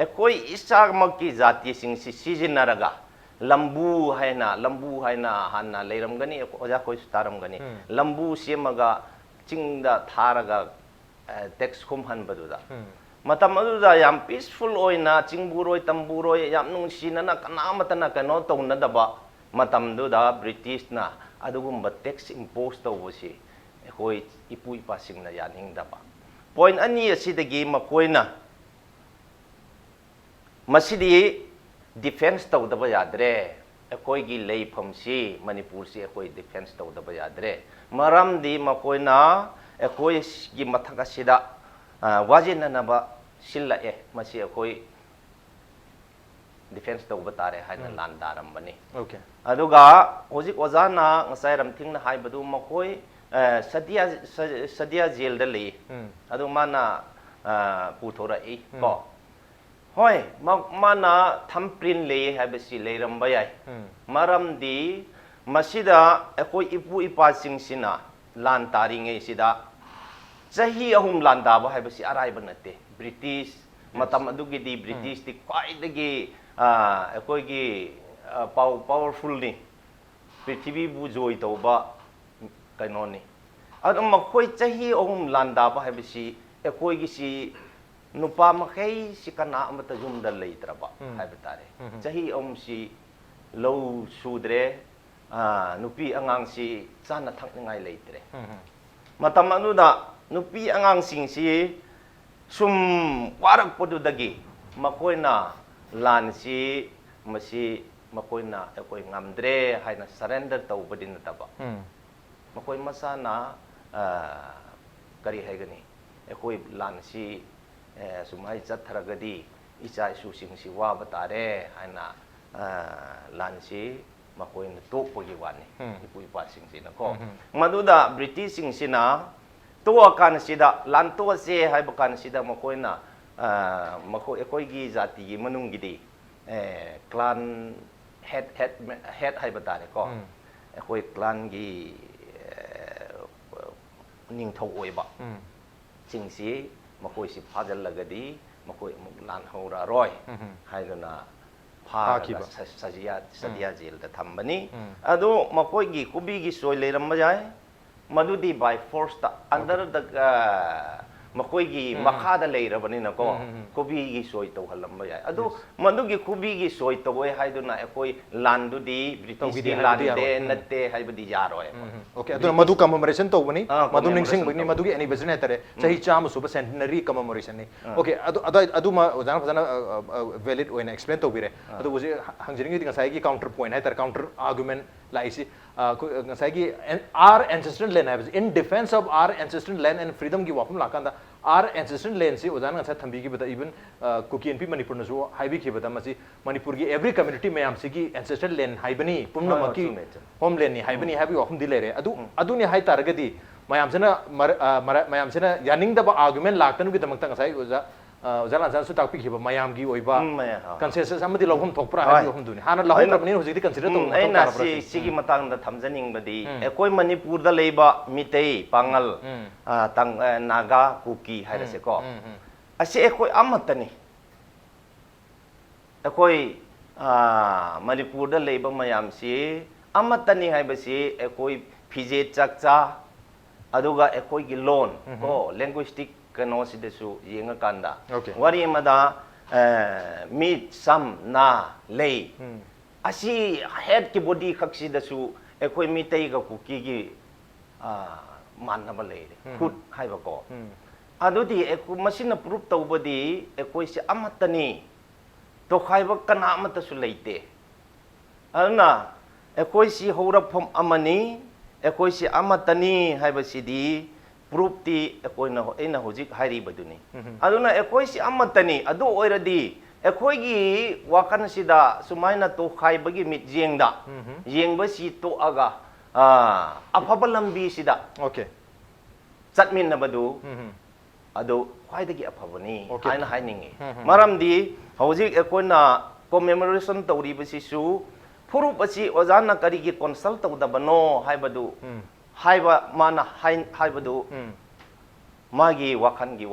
Speaker 2: akoi isa makki jati sing si sijinaraga lambu haina hanna leiramgani oja koi staramgani lambu semaga chingda tharaga tax kom hanbaduda matam aduda yam peaceful oina chingburoi tamburoi yam nungsinana kanamatana kano taunadaba matam duda British na adugumba tax impose tawbosi ekoi ipu ipasing na yaningdaba point ani asidagi makoina masidi defense tawdaba yadre ekoi gi leifam si Manipur si ekoi defense tawdaba yadre maramdi makoina ekoi gi mathaka sida wajina naba silla masi ekoi defense tawba tare haina lan daram bani
Speaker 1: okay
Speaker 2: aduga hojik ozana ngasai ramthing na haibadu makoi sadia jail da le adu mana puthora e ko hoi mana thumbprint le habasi leiram bayai maram di masida ekoi ipu ipa singsina lan taringe sida chahi ahum lan daba habasi arai banate British matam adugi di British ti kwai dagi ekoi gi powerful ni prithvi bu joy tawba kainoni adum makoi chahi ahum lan daba habasi ekoi gi si nupa makai si kana amata jumda leitraba haibitare chahi ahum si low sudre nupi angang si chana thakningai leitre matam anuda nupi angang sing si sum warak podu dagi makoina lan si masi makoina ekoi ngamdre haina surrender tawbadin taba makoi masana kari haigani ekoi lan si sumai chatharagadi icha isu sing si wa batare haina lan si makoina tokpogi wani ipu ipa sing sina ko maduda British sing sina to kan sida lan to se hai bakan sida makoina makoi ekoi gi jati gi manung gi di clan head hai batare ko ekoi clan gi Ningthou oiba singsi makoi si phajal lagadi makoi lan hora roi haiduna pha sadia jail da thambani adu makoi gi kubi gi soi leiram jai madudi by force ta under the ꯃꯈꯣꯏꯒꯤ ꯃꯈꯥꯗ ꯂꯩꯔꯕꯅꯤꯅꯀꯣ ꯈꯨꯕꯤꯒꯤ ꯁꯣꯏ ꯇꯧꯍꯜꯂꯝꯕ ꯌꯥꯏ ꯑꯗꯨ ꯃꯗꯨꯒꯤ ꯈꯨꯕꯤꯒꯤ ꯁꯣꯏ ꯇꯧꯋꯦ ꯍꯥꯏꯗꯨꯅ ꯑꯩꯈꯣꯏ ꯂꯥꯟꯗꯨꯗꯤ ꯕ꯭ꯔꯤꯇꯤꯁꯀꯤ ꯂꯥꯟꯗꯦ ꯅꯠꯇꯦ ꯍꯥꯏꯕꯗꯤ ꯌꯥꯔꯣꯏ
Speaker 1: ओके अदुना मधु कमेमोरेशन तौबनी मधु निंगसिंग बगनी मधु की एनिवर्सरी नेतरे चाही चाम सुबह सेंटिनरी कमेमोरेशन ने ओके अदु मा जाना फजना वैलिड ओइन एक्सप्लेन तौबिरे अदु बुजे हंगजिंगी ngасai की काउंटर पॉइंट है तर काउंटर आर्गुमेंट लाइसी ngасai की आर एंसेस्ट्रल लैंड है in defence of our ancestral land and freedom की वापम लाकांदा आर एंसेस्ट्रल लैंड से ओजान ngасai थंबी की बता इवन कुकी एनपी मणिपुर नसु हाइबी की बता मसी मणिपुर की एवरी कम्युनिटी में आमसी की एंसेस्ट्रल लैंड हाइबनी पुमना मकी होमलैंड नि हाइबनी हाइबी वापम दिलेरे अदु ने हाइ तारगदी मयामसना मयामसना यानिंगदबा आर्गुमेंट लाक्तनु की दमक्ता ngасai ओजा लांचा सु ताकपी खिबा मयाम की ओइबा कंसेंसस अमदि लौहम थोकप्रा हाइ होम दुनि हाना लौहम तबनि होजिदि कंसिडर तो
Speaker 2: ऐना सिगी मतंग दा थमजनिंग बदी एकोय मणिपुर दा लेबा मितै पांगल तंग नागा कुकी हाइरसे को असे एकोय अमतनी एकोय मणिपुर दा लेबा मयाम सि अमतनी हाइबसि एकोय फिजे चकचा अदुगा एकोय की लोन को लैंग्वेजिस्टिक कनो सिदसु येंगा कांदा वारी मदा मीट सम ना ले असी हेड की बॉडी खक्सिदसु एकोय मितै गा कुकी की माननबा ले खुद हाइबको अदुदी एको मसिना प्रूफ तौबदी एकोय से अमतनी तो खाइबा कना अमतसु लेते अदुना एकोय सी हौरफम अमनी एकोय से अमतनी हाइबसिदी प्रूफ ती एकोयना एना होजिक हाइरी बदुनी अदुना एकोय से अमतनी अदु ओइरदी एकोयगी वाकन सिदा सुमाइना तो खाइबगी मिट जेंगदा येंगबसी तो आगा अफबा लंबी सिदा
Speaker 1: ओके
Speaker 2: चटमिन नबदु अदु ख्वाइदगी अफबनी आइना हाइनिंगी मरमदी होजिक एकोयना कमेमोरेशन तौरिबसिसु प्रूफ असी ओजाना करिगी कंसल्ट तौदबनो हाइबदु हाइबा माना हाइबदु मागी वाखन की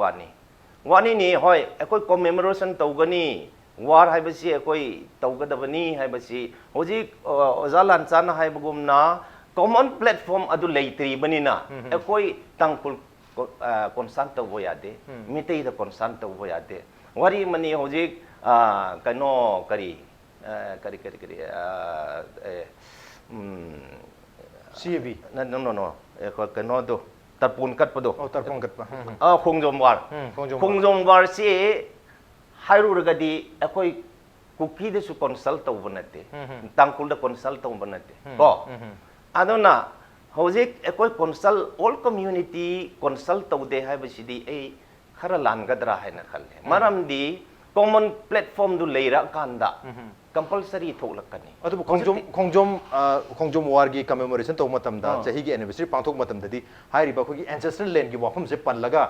Speaker 2: वानी नि होय एकोय कमेमोरेशन तौगनी वार हाइबसी एकोय तौगदबनी हाइबसी होजी ओजा लांचाना हाइबगुमना कॉमन प्लेटफॉर्म अदु लेत्रि बनिना एकोय तंगकुल कंसल्ट तौबो यादे मितै द कंसल्ट तौबो यादे वारी मनी होजी कनो करी
Speaker 1: CAV
Speaker 2: no eko keno do tarpun kat pado
Speaker 1: tarpun kat pa
Speaker 2: khongjom war si hairu ragadi ekoi kuki de su consult tau banate tangkul da consult tau banate ko adona hojik ekoi consult all community consult tau de hai basidi ei khara lan gadra hai na khalle maram di common platform du leira kanda compulsory thoklakani
Speaker 1: अदु खोंजोम वार की commemoration तो मतम दा चाही की anniversary पांथोक मतम ददी हाइरिबा खोगी ancestral land की वाफम से पनलगा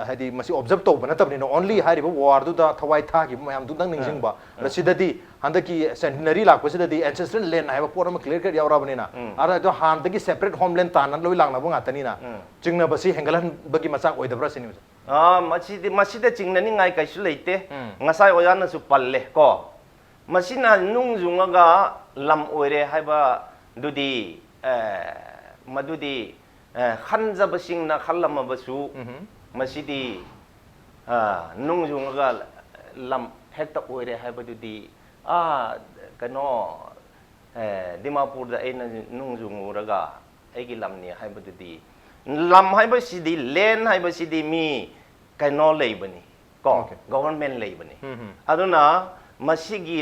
Speaker 1: हादि मसी ऑब्जर्व तो बना तबनि नो ओनली हाइरिबा वार दु दा थवाई था की मयाम दु दंग निंगजिंगबा रसिददी हंद की सेंटिनरी लाखपसिददी एंसेस्ट्रल लैंड हाइबा पोरम क्लियर कर यावराबनिना आरा तो हान दगी सेपरेट होमलैंड तानन लोइ लांगनाबो गातनिना चिंगना बसी हेंगलन बगी मचाक ओइदब्रा सिनि
Speaker 2: मसीदे चिंगननि ngai kaisu leite ngasai oyana su palle ko masina nungzungaga lam oire haiba dudi madudi khanjabasingna khalamabasu masidi nungzungaga lam hekta oire haiba dudi kano dimapur da aina nungzunguraga aigi lamni haiba dudi lam haiba sidi len haiba sidi mi kano leibani ko government leibani aduna masigi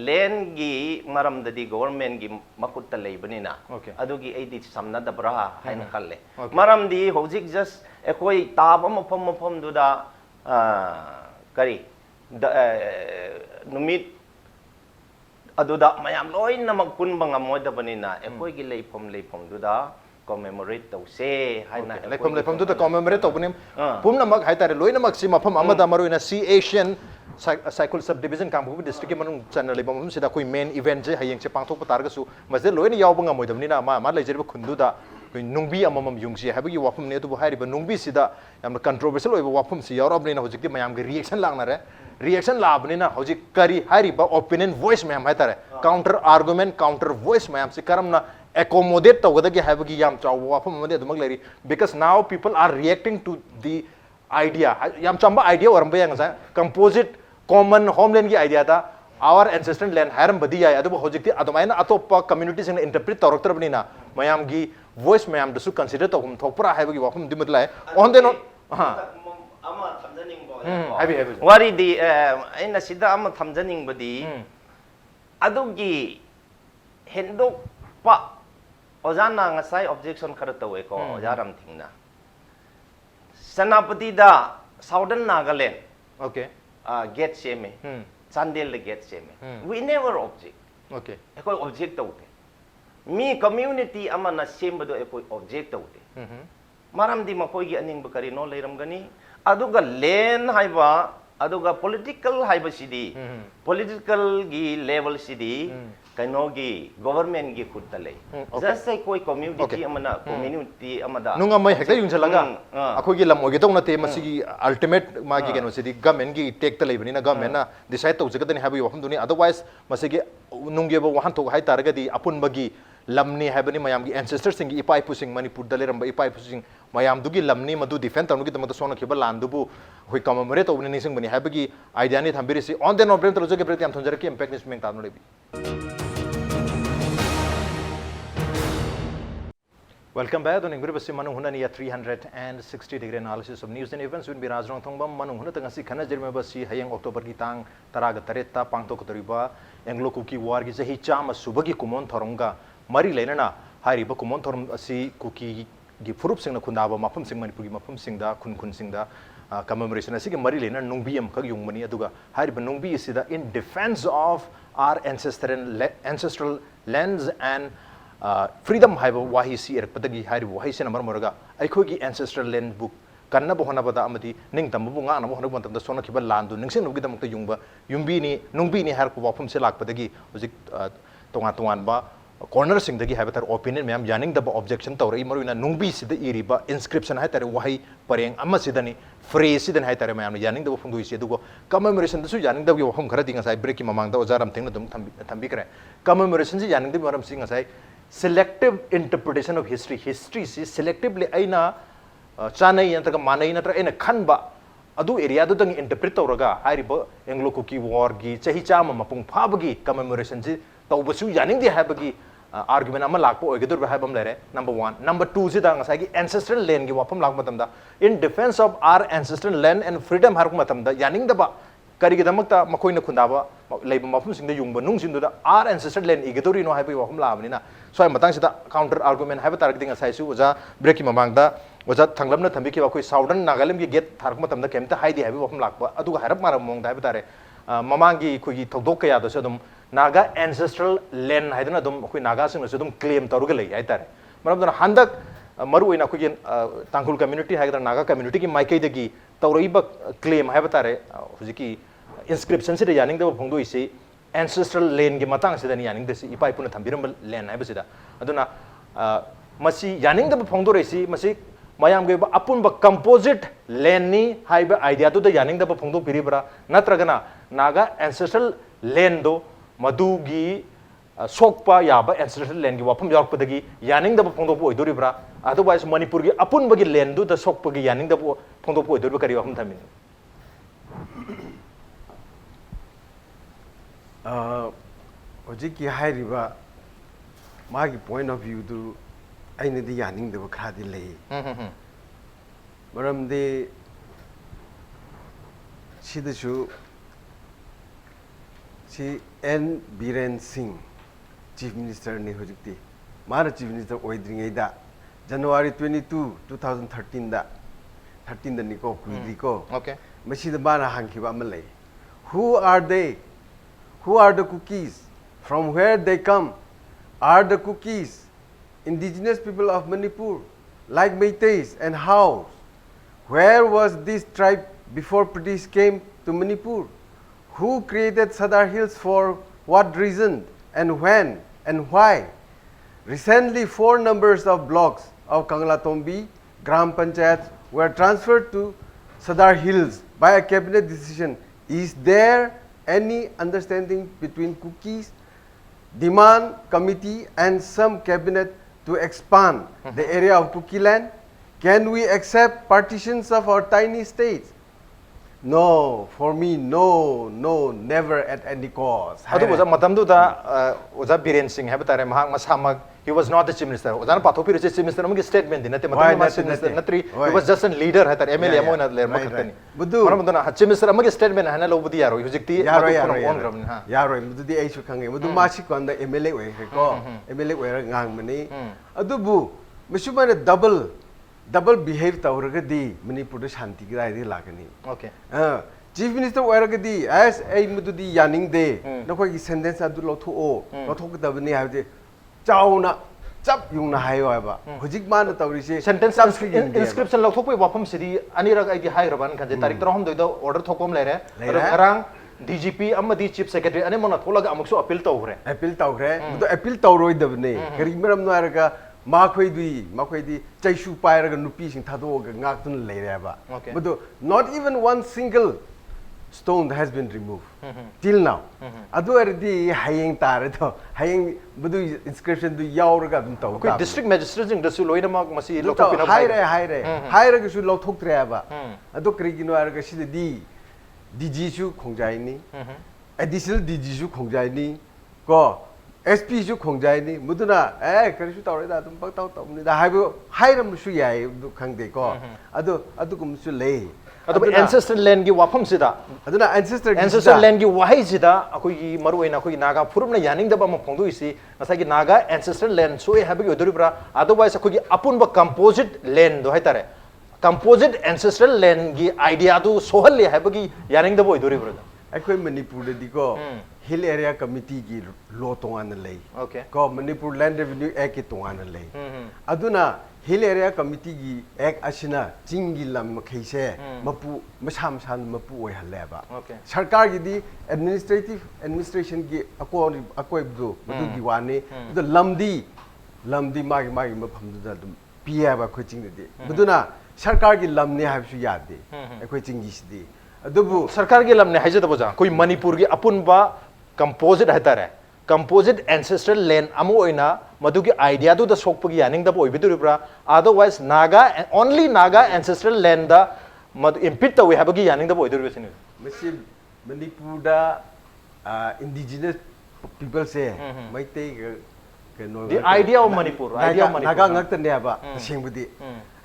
Speaker 2: len gi maram dadi government gi makutta leibani na adugi aidi samna dabra haina khalle maram di hojik just ekoi taba mafam du da kari numit aduda mayam loina magpunba ngamoy da banina ekoi gi leifom du da commemorate to se haina
Speaker 1: leifom du da commemorate to banim pumna mag haitare loina mag si mafam amada maruina si asian cycle subdivision kambu district manung channel le bam sida koi main event je hayeng che pangthok patar ga su masde loina yaw banga moidamni na ma lejer khundu da koi nungbi amamam yungsi habagi wafum ne tu hairi ba nungbi sida yam controversial oiba wafum si yarabni na hojik mayam ge reaction langna re reaction labni na hojik kari hairi ba opinion voice mayam haitare counter argument counter voice mayam si karam na accommodate tawgadagi haibagi yam chawwa wafam amade adumak leri because now people are reacting to the idea yam chamba idea oramba yang sa composite common homeland gi idea da our ancestral land haram badi ya adu hojikti adumaina atopa community sing interpret tawraktar banina mayam gi voice mayam dasu consider tawhum thokpura haibagi wafam dimutlai on the not
Speaker 2: ama thamjaning bo
Speaker 1: habi habi
Speaker 2: wari di aina sida ama thamjaning badi adugi hendok pa ojana ngasai objection khara tawe ko ojaram thingna sanapati da southern nagaland
Speaker 1: okay
Speaker 2: get seme chandel get seme we never object
Speaker 1: okay
Speaker 2: ekoi object tawte mi community amana sembado ekoi object tawte maram di makoi gi aning bakari no leiram gani aduga len haiba aduga political haiba sidi political gi level sidi kaino gi government gi khutta lei just say koi community amana community amada
Speaker 1: nunga mai hekta yung chalaga akoi gi lam oge tong na te masigi ultimate ma gi geno sidi government gi take ta leibani na government na decide tau jagadani habi wafam duni otherwise masigi nungge ba wahan to hai targa di apun bagi lamni haibani mayam gi ancestors sing ipai pusing manipur daleramba ipai pusing mayam dugi lamni madu defend tanu gi tamata sona khiba landubu hoi commemorate to ni sing bani haibagi idea ni thambiri si on the no brem to joge brem am thonjara ki impact ni meng tanu lebi welcome back to Ningthouja basi Manung Hutna ni 360-degree analysis of news and events with Raj Nongthombam Manung Hutna tangasi khana jirme basi hayang October ki tang taraga taretta pangtok toriba Anglo Kuki war gi jahi chama subagi kumon thoronga mari leinana hariba kumon thorom asi kuki gi furup singna khundaba mafum sing manipur gi mafum singda khun singda commemoration asi gi mari leina nungbiam khag yungmani aduga hariba nungbi isida in defense of our ancestral lands and freedom haiba wahi si erpadagi hariba wahi sena marmoraga aikhogi ancestral land book kanna bohona bada amadi ningtam bu nga na bohona bantam da sona khiba landu ningsin nugi damta yungba yumbi ni nungbi ni har ko wafum se lakpadagi hojik tongan ba corner sing dagi habatar opinion ma'am yaning da objection tawrai maruna nungbi sida iriba inscription hai tare wahi pareng amma sidani phrase sidan hai tare ma'am yaning da phungdu isi dugo commemoration da su yaning da wafum khara dinga sai break ki mamang da ojaram thengna dum thambi kare commemoration ji yaning da maram sing sai selective interpretation of history si selectively aina chanai yantra manai natra aina khanba adu area du dang interpret tawraga hariba Anglo Kuki war gi chahi chama mapung phabagi commemoration ji tawbasu yaning di habagi argument ama lakpo oigadur habam lere number 1 number 2 si da ngasai gi ancestral land gi wapam lak matam da in defense of our ancestral land and freedom har matam da yaning da ba kari gi damakta makoina khundaba leiba mafum singda yungba nung sindu da our ancestral land igadori no habi wapam labani na so ai matang sida counter argument haba tar ding asai su oja break ki mamang da oja thanglam na thambi ki ba koi southern nagalam gi get thark matam da kemta haidi habi wapam lakba adu ga harap maram mong da haba tare mamang gi khoi gi thokdok ka ya da sedum naga ancestral land haidana dum khoi naga sing na sedum claim taruga lei ai tare maram da handak maru oina khoi gi tangkhul community haidana naga community ki maikai da gi tawraiba claim haba tare hujiki inscription se yaning da phongdo isi ancestral land gi matang se dani yaning da si ipai puna thambiram land hai basida aduna masi yaning da phongdo resi masi mayam ge apun ba composite land ni haiba idea to da yaning da phongdo piribra natragana naga ancestral land do madu gi sokpa yaba ancestral land gi wapam yak padagi yaning da phongdo bo idoribra otherwise manipur gi apun ba gi land do da sokpa gi yaning da phongdo bo idoribra kari wapam thamin
Speaker 3: hojik ki hairiba magi point of view du aina di yaning de khadi lei maram de sidasu si N Biren Singh chief minister ni hojikti mara chief minister oidringai da January 22 2013 da 13 da ni ko kuidri ko
Speaker 1: okay
Speaker 3: masi da bana hangkiba amalai who are they? Who are the Kukis? From where they come? Are the Kukis indigenous people of Manipur, like Meiteis and Haus? Where was this tribe before British came to Manipur? Who created Sadar Hills for what reason and when and why? Recently, 4 numbers of blocks of Kanglatombi Gram Panchayats were transferred to Sadar Hills by a cabinet decision. Is there any understanding between Kukis demand committee and some cabinet to expand the area of Kuki land? Can we accept partitions of our tiny states? No, for me, no, never at any cost.
Speaker 1: Adu oza matamdu da oza Biren Singh hai batare mahak masamag he was not the chief minister. Oza na pathopi re chief minister amagi statement di nate matamdu ma chief minister natri he was just a leader hai tar MLA amo na ler makatani.
Speaker 3: Budu
Speaker 1: mana muduna chief minister amagi statement hana lobudi yaro hujikti
Speaker 3: yaro budu di ai su khange budu ma si kon da MLA we ko MLA we ra ngang mani adu bu misubana double behave tauragadi Manipur shanti gi rai lagani.
Speaker 1: Okay.
Speaker 3: Chief Minister oiragadi as ai mududi yaning de nakoi gi sentence adu lotho dabani habde chauna chap yung na hayo ba hujik man tawri
Speaker 1: sentence inscription lok thokoi wafam sidi anirag ai gi hai raban khanje tarik trom doi do order thokom lere arang DGP amadi chief secretary ane mona tholaga amakso appeal tawre budo appeal tawroi dabne kari maram no araga makhoi chaisu pairaga nupi sing thado ga ngak tun leireba but not even one single stone has been removed till now adu erdi hayeng tare to hayeng budu inscription du yauraga dum taw koi district magistrate jing dasu loina mak masi lotok pina
Speaker 3: haire ga su lotok treba adu krigino araga sidedi DG su khongjai ni additional DG su khongjai ni ko SP su khongjai ni muduna kari su tawre da dum pak taw ni da hairam su yai du khangde ko adu kum su le
Speaker 1: adu ancestral land gi wafam sida
Speaker 3: aduna
Speaker 1: ancestral land gi wahai sida akoi gi maruina akoi naga purum na yaning da ba ma phongdu isi nasa gi naga ancestral land so have gi odori bra otherwise akoi gi apun ba composite land do haitare composite ancestral land gi idea du sohal le have gi yaning da bo odori bra
Speaker 3: akoi Manipur de ko hill area committee gi law tongan lei
Speaker 1: okay
Speaker 3: ko Manipur land revenue act ki tongan lei aduna hill area committee gi act asina jingi lam khaise mapu masam san mapu oi haleba
Speaker 1: okay
Speaker 3: sarkar gi di administration gi akoi bdo madu gi wane the lamdi magi mafam da dum piya ba khojing de buduna sarkar gi lamne habsu yade akoi jingi sidi adubu
Speaker 1: sarkar gi lamne haije da boja koi Manipur gi apun ba composite hatare composite ancestral land amu oina madu ki idea du da sokpagi yaning da boi bidu bra otherwise naga only naga ancestral land da madu impede da we have gi yaning da boi dur besin
Speaker 3: masi Manipur da indigenous people say maitei
Speaker 1: the idea of Manipur
Speaker 3: naga ngak tan ya ba singbudi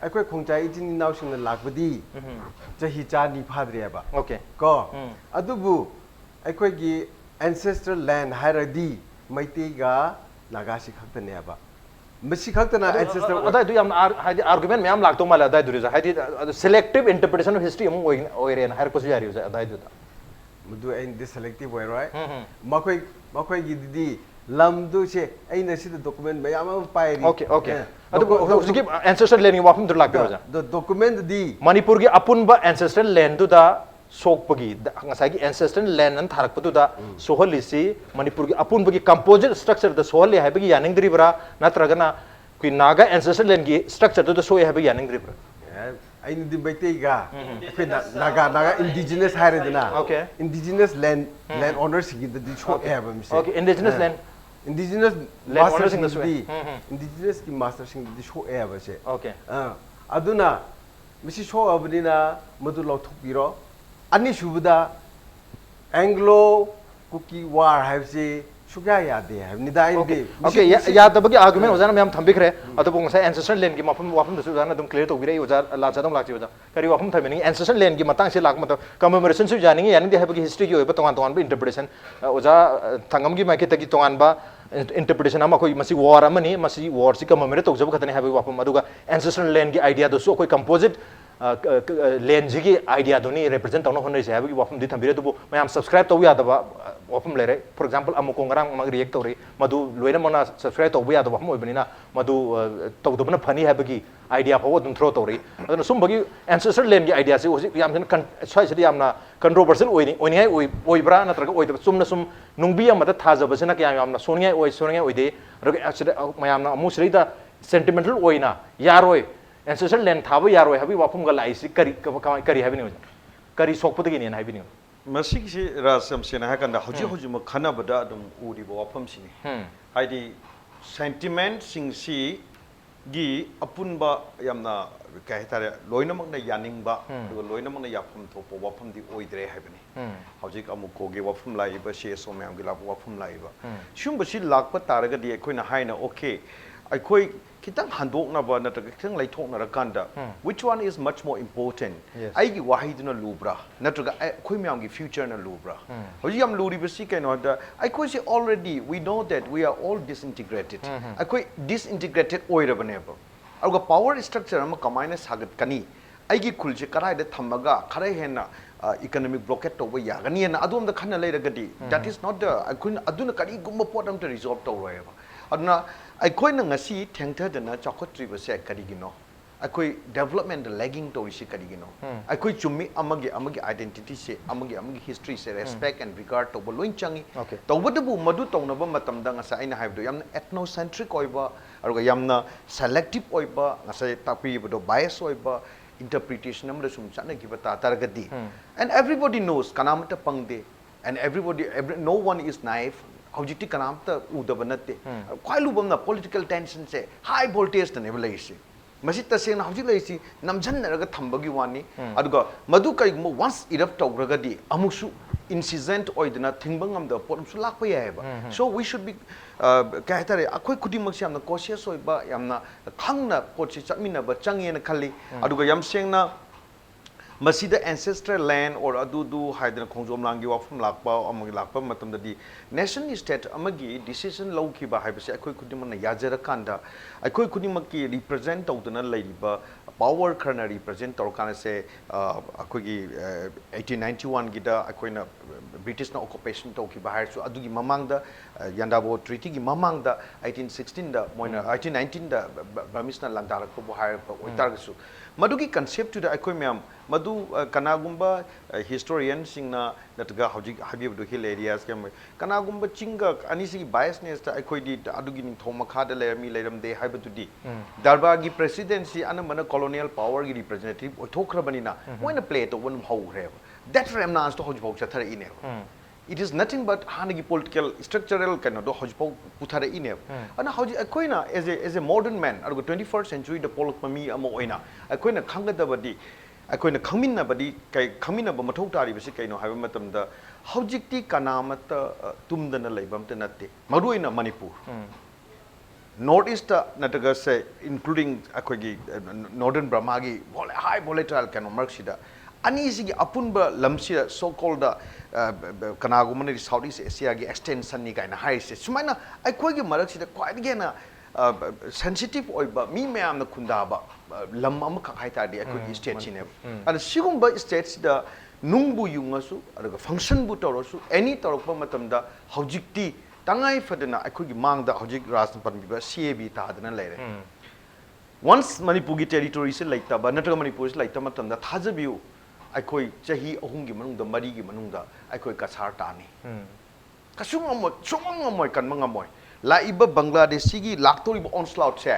Speaker 3: akoi khongchai jin naw sing lakbudi chahi cha ni phadre ba
Speaker 1: okay
Speaker 3: ko adubu akoi gi ancestral land hairadi maitei ga naga si khaktane ba masi khaktana ancestral
Speaker 1: adai du yam argument me am lakto mala adai du haidi selective interpretation of history am oiren hair ko jari adai du
Speaker 3: mudu in this selective way right makoi gi didi lamdu se aina si document mayam pairi
Speaker 1: okay adu gi ancestral land gi wafum dur lakto ja
Speaker 3: the document di
Speaker 1: Manipur gi apun ba ancestral land du da sokpagi ngasagi ancestral land an tharak padu da soholisi Manipur gi apun bagi composite structure da sohali hai bagi yaning dri bra natragana kui naga ancestral land gi structure da soy hai bagi yaning dri bra
Speaker 3: ai ni baitei ga naga indigenous haredna
Speaker 1: okay
Speaker 3: indigenous land owners gi da show have
Speaker 1: okay indigenous land
Speaker 3: master sing di indigenous ki master sing di show have se
Speaker 1: okay
Speaker 3: aduna misi show abnina madu lauthukiro ani shubda Anglo Kuki war have say shuga yade have nida inde
Speaker 1: okay ya da bagi argument ojana me am thambikre adu bong sai ancestral land gi wafum da sujana dum clear to bire oja la cha dong lakchi oja kari wafum thameni ancestral land gi matang se lak mato commemoration su jani yani de have gi history gi oba tongan ba interpretation oja thangam gi maike tagi tongan ba interpretation ama koi masi war amani masi war si commemorate to jab khatane have wafum aduga ancestral land gi idea do so koi composite land ji idea doni represent tawno honai se have gi wafum di thambire du mayam subscribe to ya da wafum lere for example amukong rang mag react tori madu loina mana subscribe to ya da wafum oibani madu to do bana phani have gi idea phaw dum throw tori aduna sum bagi ancestral land gi idea se yam sai se yamna controversial oini hai oibra natraga oida sumna sum nungbi amada thaja basena kya yamna sonia oide mayamna amu srida sentimental oina yaroi ancestral land thaba yaroi habi wafum ga lai si kari habini kari sokputagi ne habini
Speaker 4: ꯃꯁꯤꯒꯤꯁꯤ Raj ꯁꯦꯡꯅ ꯍꯥꯏꯔꯀꯥꯟꯗ ꯍꯧꯖꯤꯛ ꯃꯛ ꯈꯟꯅꯕꯗ ꯑꯗꯨꯝ ꯎꯔꯤꯕ ꯋꯥꯐꯝꯁꯤꯅꯤ ꯍꯥꯏꯗꯤ ꯁꯦꯟꯇꯤꯃꯦꯟꯠꯁꯤꯡꯁꯤ ꯒꯤ ꯑꯄꯨꯟꯕ ꯌꯥꯝꯅ ꯀꯩ ꯍꯥꯏꯇꯥꯔꯦ ꯂꯣꯏꯅꯃꯛꯅ ꯌꯥꯅꯤꯡꯕ ꯑꯗꯨꯒ ꯂꯣꯏꯅꯃꯛꯅ ꯌꯥꯐꯝ ꯊꯣꯛꯄ ꯋꯥꯐꯝꯗꯤ ꯑꯣꯏꯗ꯭ꯔꯦ ꯍꯥꯏꯕꯅꯤ ꯍꯧꯖꯤꯛ ꯑꯃꯨꯛꯀꯣꯒꯤ ꯋꯥꯐꯝ ꯂꯥꯛꯏꯕ CSO ꯃꯌꯥꯝꯒꯤ ꯂꯥꯛꯄ ꯋꯥꯐꯝ ꯂꯥꯛꯏꯕ ꯁꯤꯒꯨꯝꯕꯁꯤ ꯂꯥꯛꯄ ꯇꯥꯔꯒꯗꯤ ꯑꯩꯈꯣꯏꯅ ꯍꯥꯏꯅ ꯑꯣꯀꯦ ꯑꯩꯈꯣꯏ ꯈꯤꯇꯪ ꯍꯟꯗꯣꯛꯅꯕ ꯅꯠꯇ꯭ꯔꯒ ꯈꯤꯇꯪ ꯂꯩꯊꯣꯛꯅꯔꯀꯥꯟꯗ which one is much more important ꯑꯩꯒꯤ ꯋꯥꯍꯩꯗꯨꯅ ꯂꯨꯕ꯭ꯔꯥ ꯅꯠꯇ꯭ꯔꯒ ꯑꯩꯈꯣꯏ ꯃꯌꯥꯝꯒꯤ ꯐ꯭ꯌꯨꯆꯔꯅ ꯂꯨꯕ꯭ꯔꯥ ꯍꯧꯖꯤꯛ ꯌꯥꯝ ꯂꯨꯔꯤꯕꯁꯤ ꯀꯩꯅꯣ ꯍꯥꯏꯕꯗ ꯑꯩꯈꯣꯏꯁꯤ already we know that we are all disintegrated ꯑꯩꯈꯣꯏ disintegrated ꯑꯣꯏꯔꯕꯅꯦꯕ ꯑꯗꯨꯒ ꯄꯥꯋꯔ ꯁ꯭ꯇ꯭ꯔꯛꯆꯔ ꯑꯃ ꯀꯃꯥꯏꯅ ꯁꯥꯒꯠꯀꯅꯤ ꯑꯩꯒꯤ ꯈꯨꯜꯁꯦ ꯀꯗꯥꯏꯗ ꯊꯝꯃꯒ ꯈꯔ ꯍꯦꯟꯅ economic blockade ꯇꯧꯕ ꯌꯥꯒꯅꯤꯅ ꯑꯗꯣꯝꯗ ꯈꯟꯅ ꯂꯩꯔꯒꯗꯤ that is not the ꯑꯩꯈꯣꯏꯅ ꯑꯗꯨꯅ ꯀꯔꯤꯒꯨꯝꯕ ꯄꯣꯠ ꯑꯃꯇ resolve ꯇꯧꯔꯣꯏꯕ ꯑꯗꯨꯅ ꯑꯩꯈꯣꯏꯅ ꯉꯁꯤ ꯊꯦꯡꯊꯗꯅ ꯆꯥꯎꯈꯠꯇ꯭ꯔꯤꯕꯁꯦ ꯀꯔꯤꯒꯤꯅꯣ ꯑꯩꯈꯣꯏ ꯗꯦꯕꯂꯞꯃꯦꯟꯗ ꯂꯦꯒꯤꯡ ꯇꯧꯔꯤꯁꯤ ꯀꯔꯤꯒꯤꯅꯣ ꯑꯩꯈꯣꯏ ꯆꯨꯝꯃꯤ ꯑꯃꯒꯤ ꯑꯥꯏꯗꯦꯟꯇꯤꯇꯤꯁꯦ ꯑꯃꯒꯤ ꯍꯤꯁꯇ꯭ꯔꯤꯁꯦ ꯔꯦꯁꯄꯦꯛ ꯑꯦꯟ ꯔꯤꯒꯥꯔꯗ ꯇꯧꯕ ꯂꯣꯏ ꯆꯪꯉꯤ ꯇꯧꯕꯇꯕꯨ ꯃꯗꯨ ꯇꯧꯅꯕ ꯃꯇꯝꯗ ꯉꯁꯥꯏ ꯑꯩꯅ ꯍꯥꯏꯕꯗꯣ ꯌꯥꯝꯅ ꯑꯦꯊꯅꯣꯁꯦꯟꯇ꯭ꯔꯤꯛ ꯑꯣꯏꯕ ꯑꯗꯨꯒ ꯌꯥꯝꯅ ꯁꯦꯂꯦꯛꯇꯤቭ ꯑꯣꯏꯕ ꯉꯁꯥꯏ ꯇꯥꯛꯄꯤꯕꯗꯣ ꯕꯥꯏꯁ ꯑꯣꯏꯕ interpretation amada sum chanakhiba ta taragadi and everybody knows kanamata pangde and no one is naive hojiti kanamta udaba natte khwai lubamna political tension se high voltage ta neba laisi masi tasena hojik laisi namjannaraga thambagi wani aduga madu kaigum once erupt tawragadi amuksu incident oidna thingbangam da potsu lakpa yaeba so we should be kai hatare akhoi khudimak yamna cautious oiba yamna khangna potsi chatmina ba changena khalli aduga yam sengna masida ancestral land or adudu haidna khongjom langi wafum lakpa amagi lakpa matamda di nation state amagi decision lawkiba haibase akhoi khudimana yajara kanda akhoi khudimak ki represent tawdana laiba power khana represent tawkana se akhoi 1891 gida akhoi British na occupation tawkiba haisu adugi mamangda Yandabo treaty gi mamangda 1816 da moina 1819 da Burmese na landarak ko hair oitargasu madugi concept to the akhoi myam madu kanagumba historian singna natga hojik habib do hill areas kam kanagumba chinga anisi biasness ta akhoi di adugi ning thoma khada lerami leram de haibatu di darbar gi presidency anamana colonial power gi representative othokrabani na moina play to one hawre that remna as to hojbok chathara ine it is nothing but hanagi political structural kind of hojbok puthara ine ana hoji akoina as a modern man aru 21st century the polak mami ama oina akoina khangadabadi akoina khangminnabadi kai khangminnaba mathau tari bisi kaino haiba matamda hojikti kanamata tumdana leibamta natte maruina Manipur North East nataga say including akoigi northern Burma gi high volatile kind of marksida Anisi apunba lamsia so called kanagumani Southeast Asia gi extension ni kaina haise sumaina aikoigi maraksida kwaidgena sensitive oiba mi mayam na khundaba lam am kha haita di aikoigi state chine and sigumba states da nungbu yungasu adaga function bu torosu any torokpa matamda hojikti tangai fadana aikoigi mangda hojik Raj Nongthombam CAB ta adana leire once Manipur gi territory se laita ba nataga Manipur se laita matamda thajabiu akhoi chahi ahum gi manungda mari gi manungda akhoi kasar tani kasung amoy kan mangamoy la iba Bangladeshi gi laktori ba onslaught se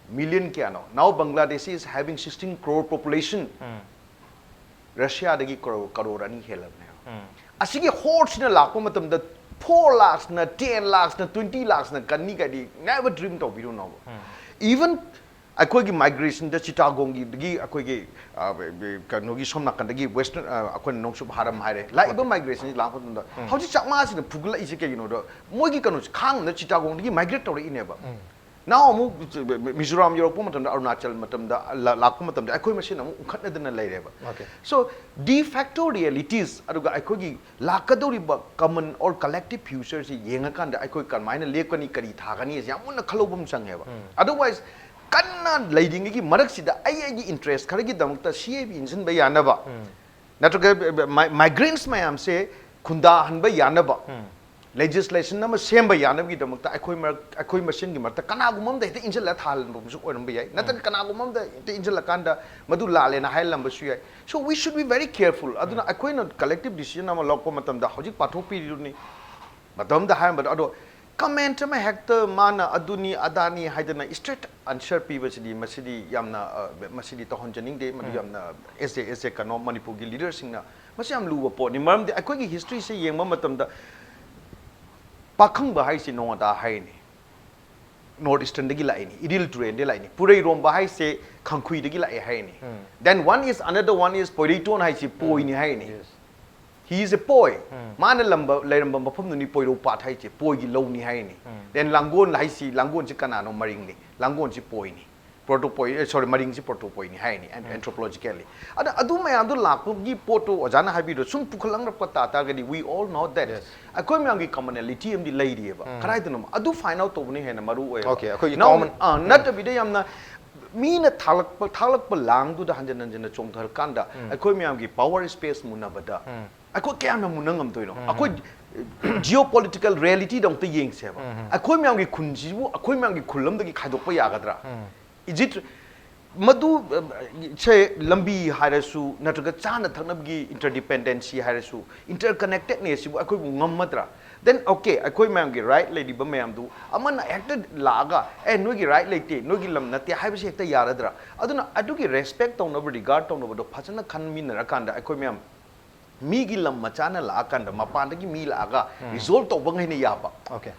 Speaker 4: million kya no now Bangladesh is having 16 crore population Russia dagi crore ani helabne asigi hordes na lakpa matam da 4 lakhs na 10 lakhs na 20 lakhs na kanni kadi never dreamed of we don't know even akoigi migration da Chittagong gi akoigi kanogi somna kandagi western akon nongsub haram haire la iba migration la phun da hauji chakma si phugla isi ke no do moigi kanu khang na Chittagong gi migrate tori ineba now amu Mizoram Europe matam da Arunachal matam da lakpa matam da akoi machine amu ukhatna dana laireba so de facto realities aduga akoigi lakadori ba common or collective future si yenga kan da akoi kan maina lekani kari thagani yamuna khalobum changheba otherwise kanna leading gi maraksida ai interest kharagi damukta CAB injin ba yanaba natraga migrants mayam se khunda hanba yanaba legislation nama semba yanabgi damukta akoi machine gi marta kanagumam da injin la thal bumsu oram ba yai natan kanagumam da injin la kanda madu lale na hailam ba su yai so we should be very careful aduna akoi na collective decision nama lokko matam da hojik pathopi ni matam da haim ba ado comment จะไม่ hector มานะอดุนีอดานีให้ได้นะ straight answer ปีว่าสิดีมาสิดียามนะมาสิดีตอนจะนิ่งเดมันยามนะ เอสเอกันน้องมันนิพูกิ leader สิงนะมาสิยามรู้ว่าปอนี่มันไอ้คนที่ history สิยังมันตั้มดาปักขังบ่ให้สิน้องตาให้นี่ north eastern ได้กี่ไรนี่ idil train ได้ไรนี่ปุเรย์รวมบ่ให้สิขังคุยได้กี่ไรให้นี่ then another one is ปอยตัวให้สิปอยนี่ให้นี่he is a boy มาในลำบากเลยลำบากมาพุ่มตัวนี้ปอยรูปาไทยเจ็บปอยกี่โลนี่ให้นี่ then ลังกวนไหลสิลังกวนสิขนาดน้องมาริงนี่ลังกวนสิปอยนี่ protopoi sorry มาริงสิ protopoi นี่ให้นี่ anthropologically อะดูไม่อะดูหลักพวกยี่ poto อาจารย์ให้บิดซุ่มพุกลังรับกตาตากดี we all know that ไอ้คนมีอะไร commonality มันดีเลยดีป่ะใครตัวนั้นอะดู find out ตัวนี้เห็นมารู้เอง
Speaker 1: okay คือ
Speaker 4: common นัดจะบิดยังนะมีนะทักปลังดูด่านจันจันจงทาร์กันดาไอ้คนมีอะไร power space มุนนะบัดดาไอ้คนแก่มันมุนงำตัวเนาะไอ้คน geopolitical reality ดงตัวยิงเสียบ่ไอ้คนมีอะไรคุณจีบุไอ้คนมีอะไรคุณล้มตัวกี่ขายดอกไปยากระดาis it มาดูเช่ลำบีไฮเรสูนัดก็จ้านัดทั้งนับกี่ interdependency ไฮเรสู interconnectedness สิบุไอ้คนงำมาตรา then okay ไอ้คนมีอะไร right เลยดีบ่แม่ดูอามันน่ะ acted ลากะนู้นกี่ right เลยตีนู้นกี่ลำนัดที่ให้ไปเช็คแต่ยาระดาอะดูนะอะดูกี่ respect ตรงนั้น regard ตรงนั้นดูพัฒนาขันมีนรักกันได้ไอ้คนมีกี่ลำมาจ้านั่นลากันดมาปานตะกี้มีลากะ resolve ตัวบังให้เนี่ยยาปะ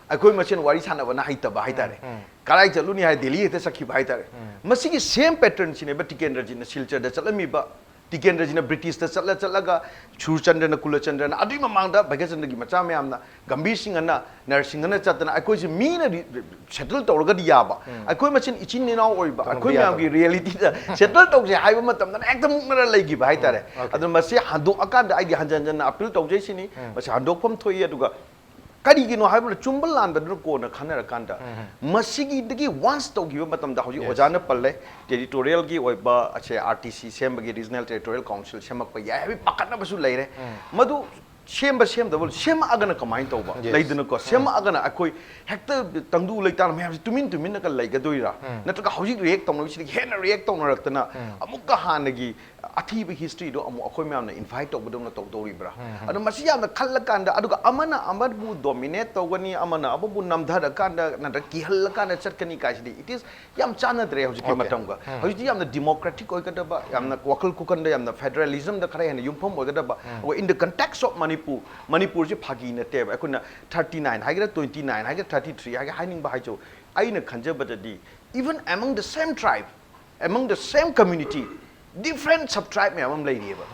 Speaker 4: ไอ้คนมาเช่นวาริชันวันนั้นให้ตบให้ตาเลยการไอ้เจ้าลูกนี่ให้เดลีเอเตสักขีบให้ตาเลยมาสิ่งที่ same pattern สิเนี่ยแบบที่เกณฑ์จีนสิลเชอร์เดชแล้วมีบะที่เกณฑ์จีนบริติชเดชแล้วก็ชูชันเดนคุลชันเดนอะดูมามังดาไปกันสันตะกี้มาจ้าไม่ยามนะกัมบีสิงห์นะnursingนะจัดนะไอ้คนที่มีนะ settle ตัวก็ดียาบะไอ้คนมาเช่นอิชินนี่น้าโอ้ยบะไอ้คนมีอะไร reality นะ settle ตัวจะให้ว่ามันทำนั้นเอ็กซ์มุกนั่นอะไรกี่บะให้ตาเลยอะดูมาเสียหันดูอาการได้ไอ้ที่หันจันนะ appeal ตัวจะสินี่มาเสียหันดูผมถอยอะดูก็kadi gino hai bol chumbal lan bedru ko na khana rakanda masigi digi once to give matam da hoji ojana palle territorial gi oiba ache RTC sem gi regional territorial council semak pa ya bi pakatna basu leire madu sem da bol sem agana kamai to ba leidna ko sem agana akoi hekta tangdu leitar me tumin na ka leiga doira natka hoji react tong no si hena react tong raktana amukka hanagi athi bi history do amu akoi me amna invite to bodong na to dori bra adu masi yamna khallakanda adu amana amadu dominate to gani amana abu namdhar kanda na ki hallakanda chatkani kaisdi it is yam chana dre hoji ki matam ga hoji yamna democratic oi kada ba yamna wakal kukanda yamna federalism da khare hena yumphom oi kada ba in the context of Manipur ji phagi na te ba kuna 39 hagira 29 hagira 33 hagira haining ba haicho aina khanja badadi even among the same tribe among the same community different sub tribe me amam lai ri ba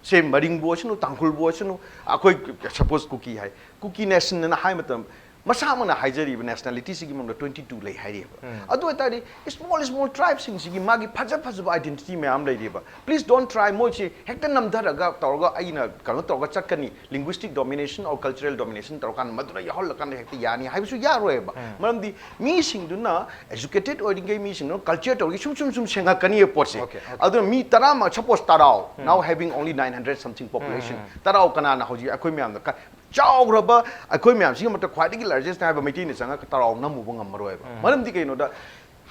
Speaker 4: same maring bo chnu tangkhul bo chnu akoi suppose cookie nation na hai matam masa mana haijari nationality sigi mong 22 lai hai ri ba adu tari small tribes sing sigi magi phaja identity me am lai ri ba please don't try mo chi hekta nam dhara ga torga aina kanu torga chatkani linguistic domination or cultural domination torkan madura yahol kan hekta yani hai su ya roi ba maram di mi sing du na educated or ngai mi sing no culture torgi sum senga kani e potse adu mi tara ma suppose tarao now having only 900 something population tarao kana na hoji akoi me am da chao raba akoi me am sing mata khwai largest have a meeting sanga tarao na mu bangam maroi ba maram di kaino da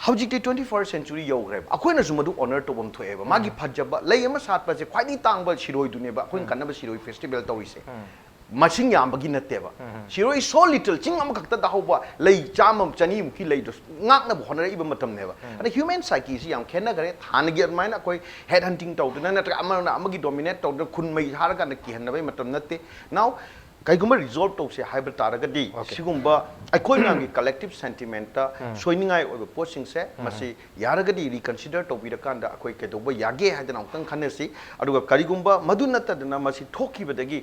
Speaker 4: howjik the 21st century yogre akoi na sumadu honor to bam thoe ba magi phajaba lei ama sat pa je khwai ni tang ba shiroi du ne ba akoi kan ba shiroi festival to ise masing yam bagi natte ba shiroi so little ching am khakta da hoba lei chamam chani mu ki lei do ngak na honor iba matam ne ba and human psyche si yam khena gare than gi mai na koi head hunting to na na ama na amagi dominate to kun mai har ga na ki han na bai matam natte now kaigumba resolve to se hybrid taragadi sigumba akoi nang collective sentiment ta soiningai oiba posting se masi yaragadi reconsider to birakanda akoi ke do yage hadana tang khanesi aduga karigumba madunata dana masi thoki badagi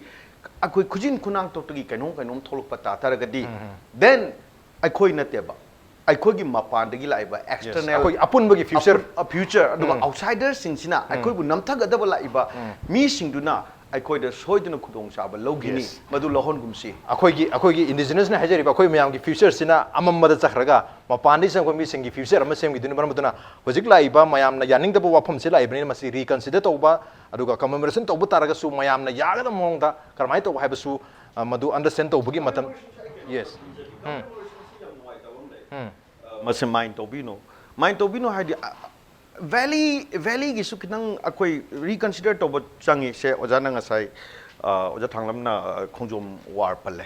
Speaker 4: akoi khujin kunang to gi kainom tholok pata taragadi then akoi nateba akoi gi mapan dagi laiba external
Speaker 1: akoi apun bagi
Speaker 4: future aduga outsiders singsina akoi bu namthaga da laiba mi singduna akoi da soiduna khudong saba logini madu lohon gumsi
Speaker 1: akoi gi indigenous na hajari ba akoi mayam gi future sina amam da chakhraga mapandi sang mi singi future ama sem gi dun bar maduna hojik lai ba mayam na yaning da ba wafam se lai bani masi reconsider to ba aduga commemoration to bu taraga su mayam na yaga da mong da karmai to ha ba su madu understand to bugi matam yes
Speaker 4: masi mind to bino haidi valley gi su kinang akoi reconsider to ba changi se ojana nga sai oja thanglam na khongjom war palle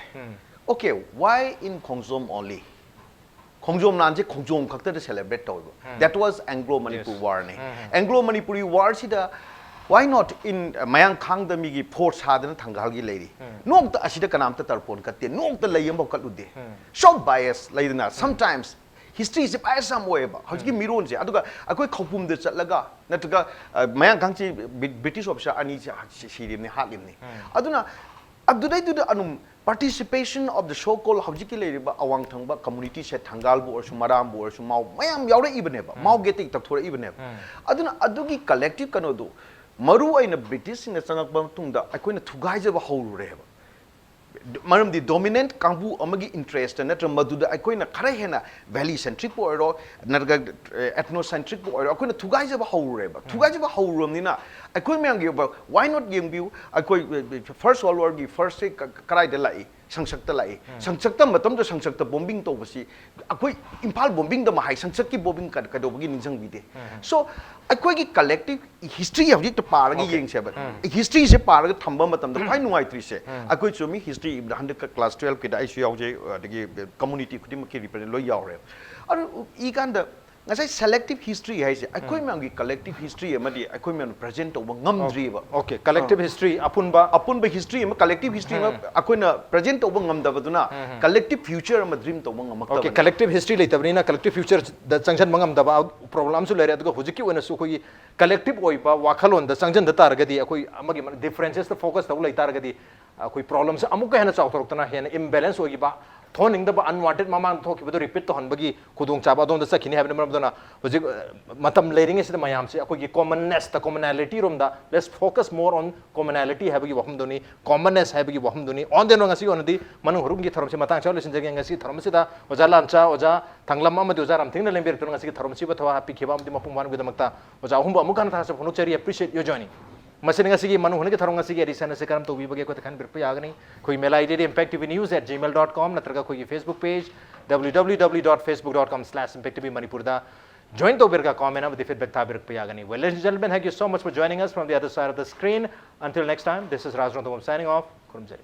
Speaker 4: okay, why in Khongjom only? Khongjom nanje Khongjom khakta de celebrate tawbo. That was Anglo-Manipur war ne. Anglo-Manipuri war sida why not in Mayang Khang da migi port sadana thangal gi lady. Nok ta asida kanam ta tarpon katte nok ta layam ba kalude. So bias laidana sometimes history is bias somewhere ba. Hauji miron je aduga akoi khopum de chatlaga nataga Mayang Khang chi British officer ani shirim ne halim ne. Aduna abdudai du anum participation of the so-called Hajiki Leriba Awang Thangba community set Thangalbu or Sumarambu or Sumau, Mayam Yaura Ibaneba, Mau getting Takura Ibaneb. Aduna Adugi collective Kanodu, Maru in a British in the Sanakbam Tunda, I couldn't two guys of a whole reva. Maram the dominant Kambu Amagi interest and Natra Maduda, I couldn't a Karahena Valley centric or Naga ethnocentric or I couldn't two guys of a whole reva. Two guys of a whole room Nina. I couldn't give about why not give you? I could first World War first say Karai de Lai, Sangsakta Lai, Sangsakta Matam to Sangsakta bombing to Basi, a quick impal bombing the Mahai, Sangsaki bombing Kadobin in Zangvide. So a quick collective history of it to Paragi Yang Seven. History is a Parag Tambamatam, the Pine White say. I could show me history in the 100 class 12 kid, I see the community could represent Loyal. Or Eganda. As I selective history, I say, I couldn't collective history, I couldn't present over Ngam Driva.
Speaker 1: Okay, collective history, Apunba
Speaker 4: history, collective history, I couldn't present over Ngam Davaduna, collective future, I'm a dream to Wangam.
Speaker 1: Okay, collective history later, collective future, the Sanction Mangam Daba problems to let go Hujiki when a Sukui, collective Oipa, Wakalon, the Sanction the Targadi, differences, the focus, the Ulay Targadi, problems, Amuka and South Rotana, imbalance Oiba. Thoning the unwanted Mamma talk with the repeat to Hanbagi, Kudung Chabadon, the second heaven of Dona, was Matam lading is the Mayamsi, a commonness, the commonality room, let's focus more on commonality, Habagi Wahamdoni, commonness, Habagi Wahamdoni, on the Nongasi on the Manung Tharamsimatan, Charles and Jangasi, Tharamsida, Oja Lancha, Oja, Thanglam Manlun Zou, Ramthing Hungyo, Tharamsi, but happy Kivam, the Mapuman with the Mata, Oja Humba Mukan Has of Hunuchari, appreciate your joining. Masingasigi Manung Tharongasi Edison Sekaram to Vibaga Kotakan Birpayagani, Kui Mail ID impacttvnews@gmail.com, Natraga Kui Facebook page, www.facebook.com/impactvmanipurda. Join the Birga comment with the feedback Tabirpayagani. Well, ladies and gentlemen, thank you so much for joining us from the other side of the screen. Until next time, this is Raj Nongthombam signing off. Kurumjeri.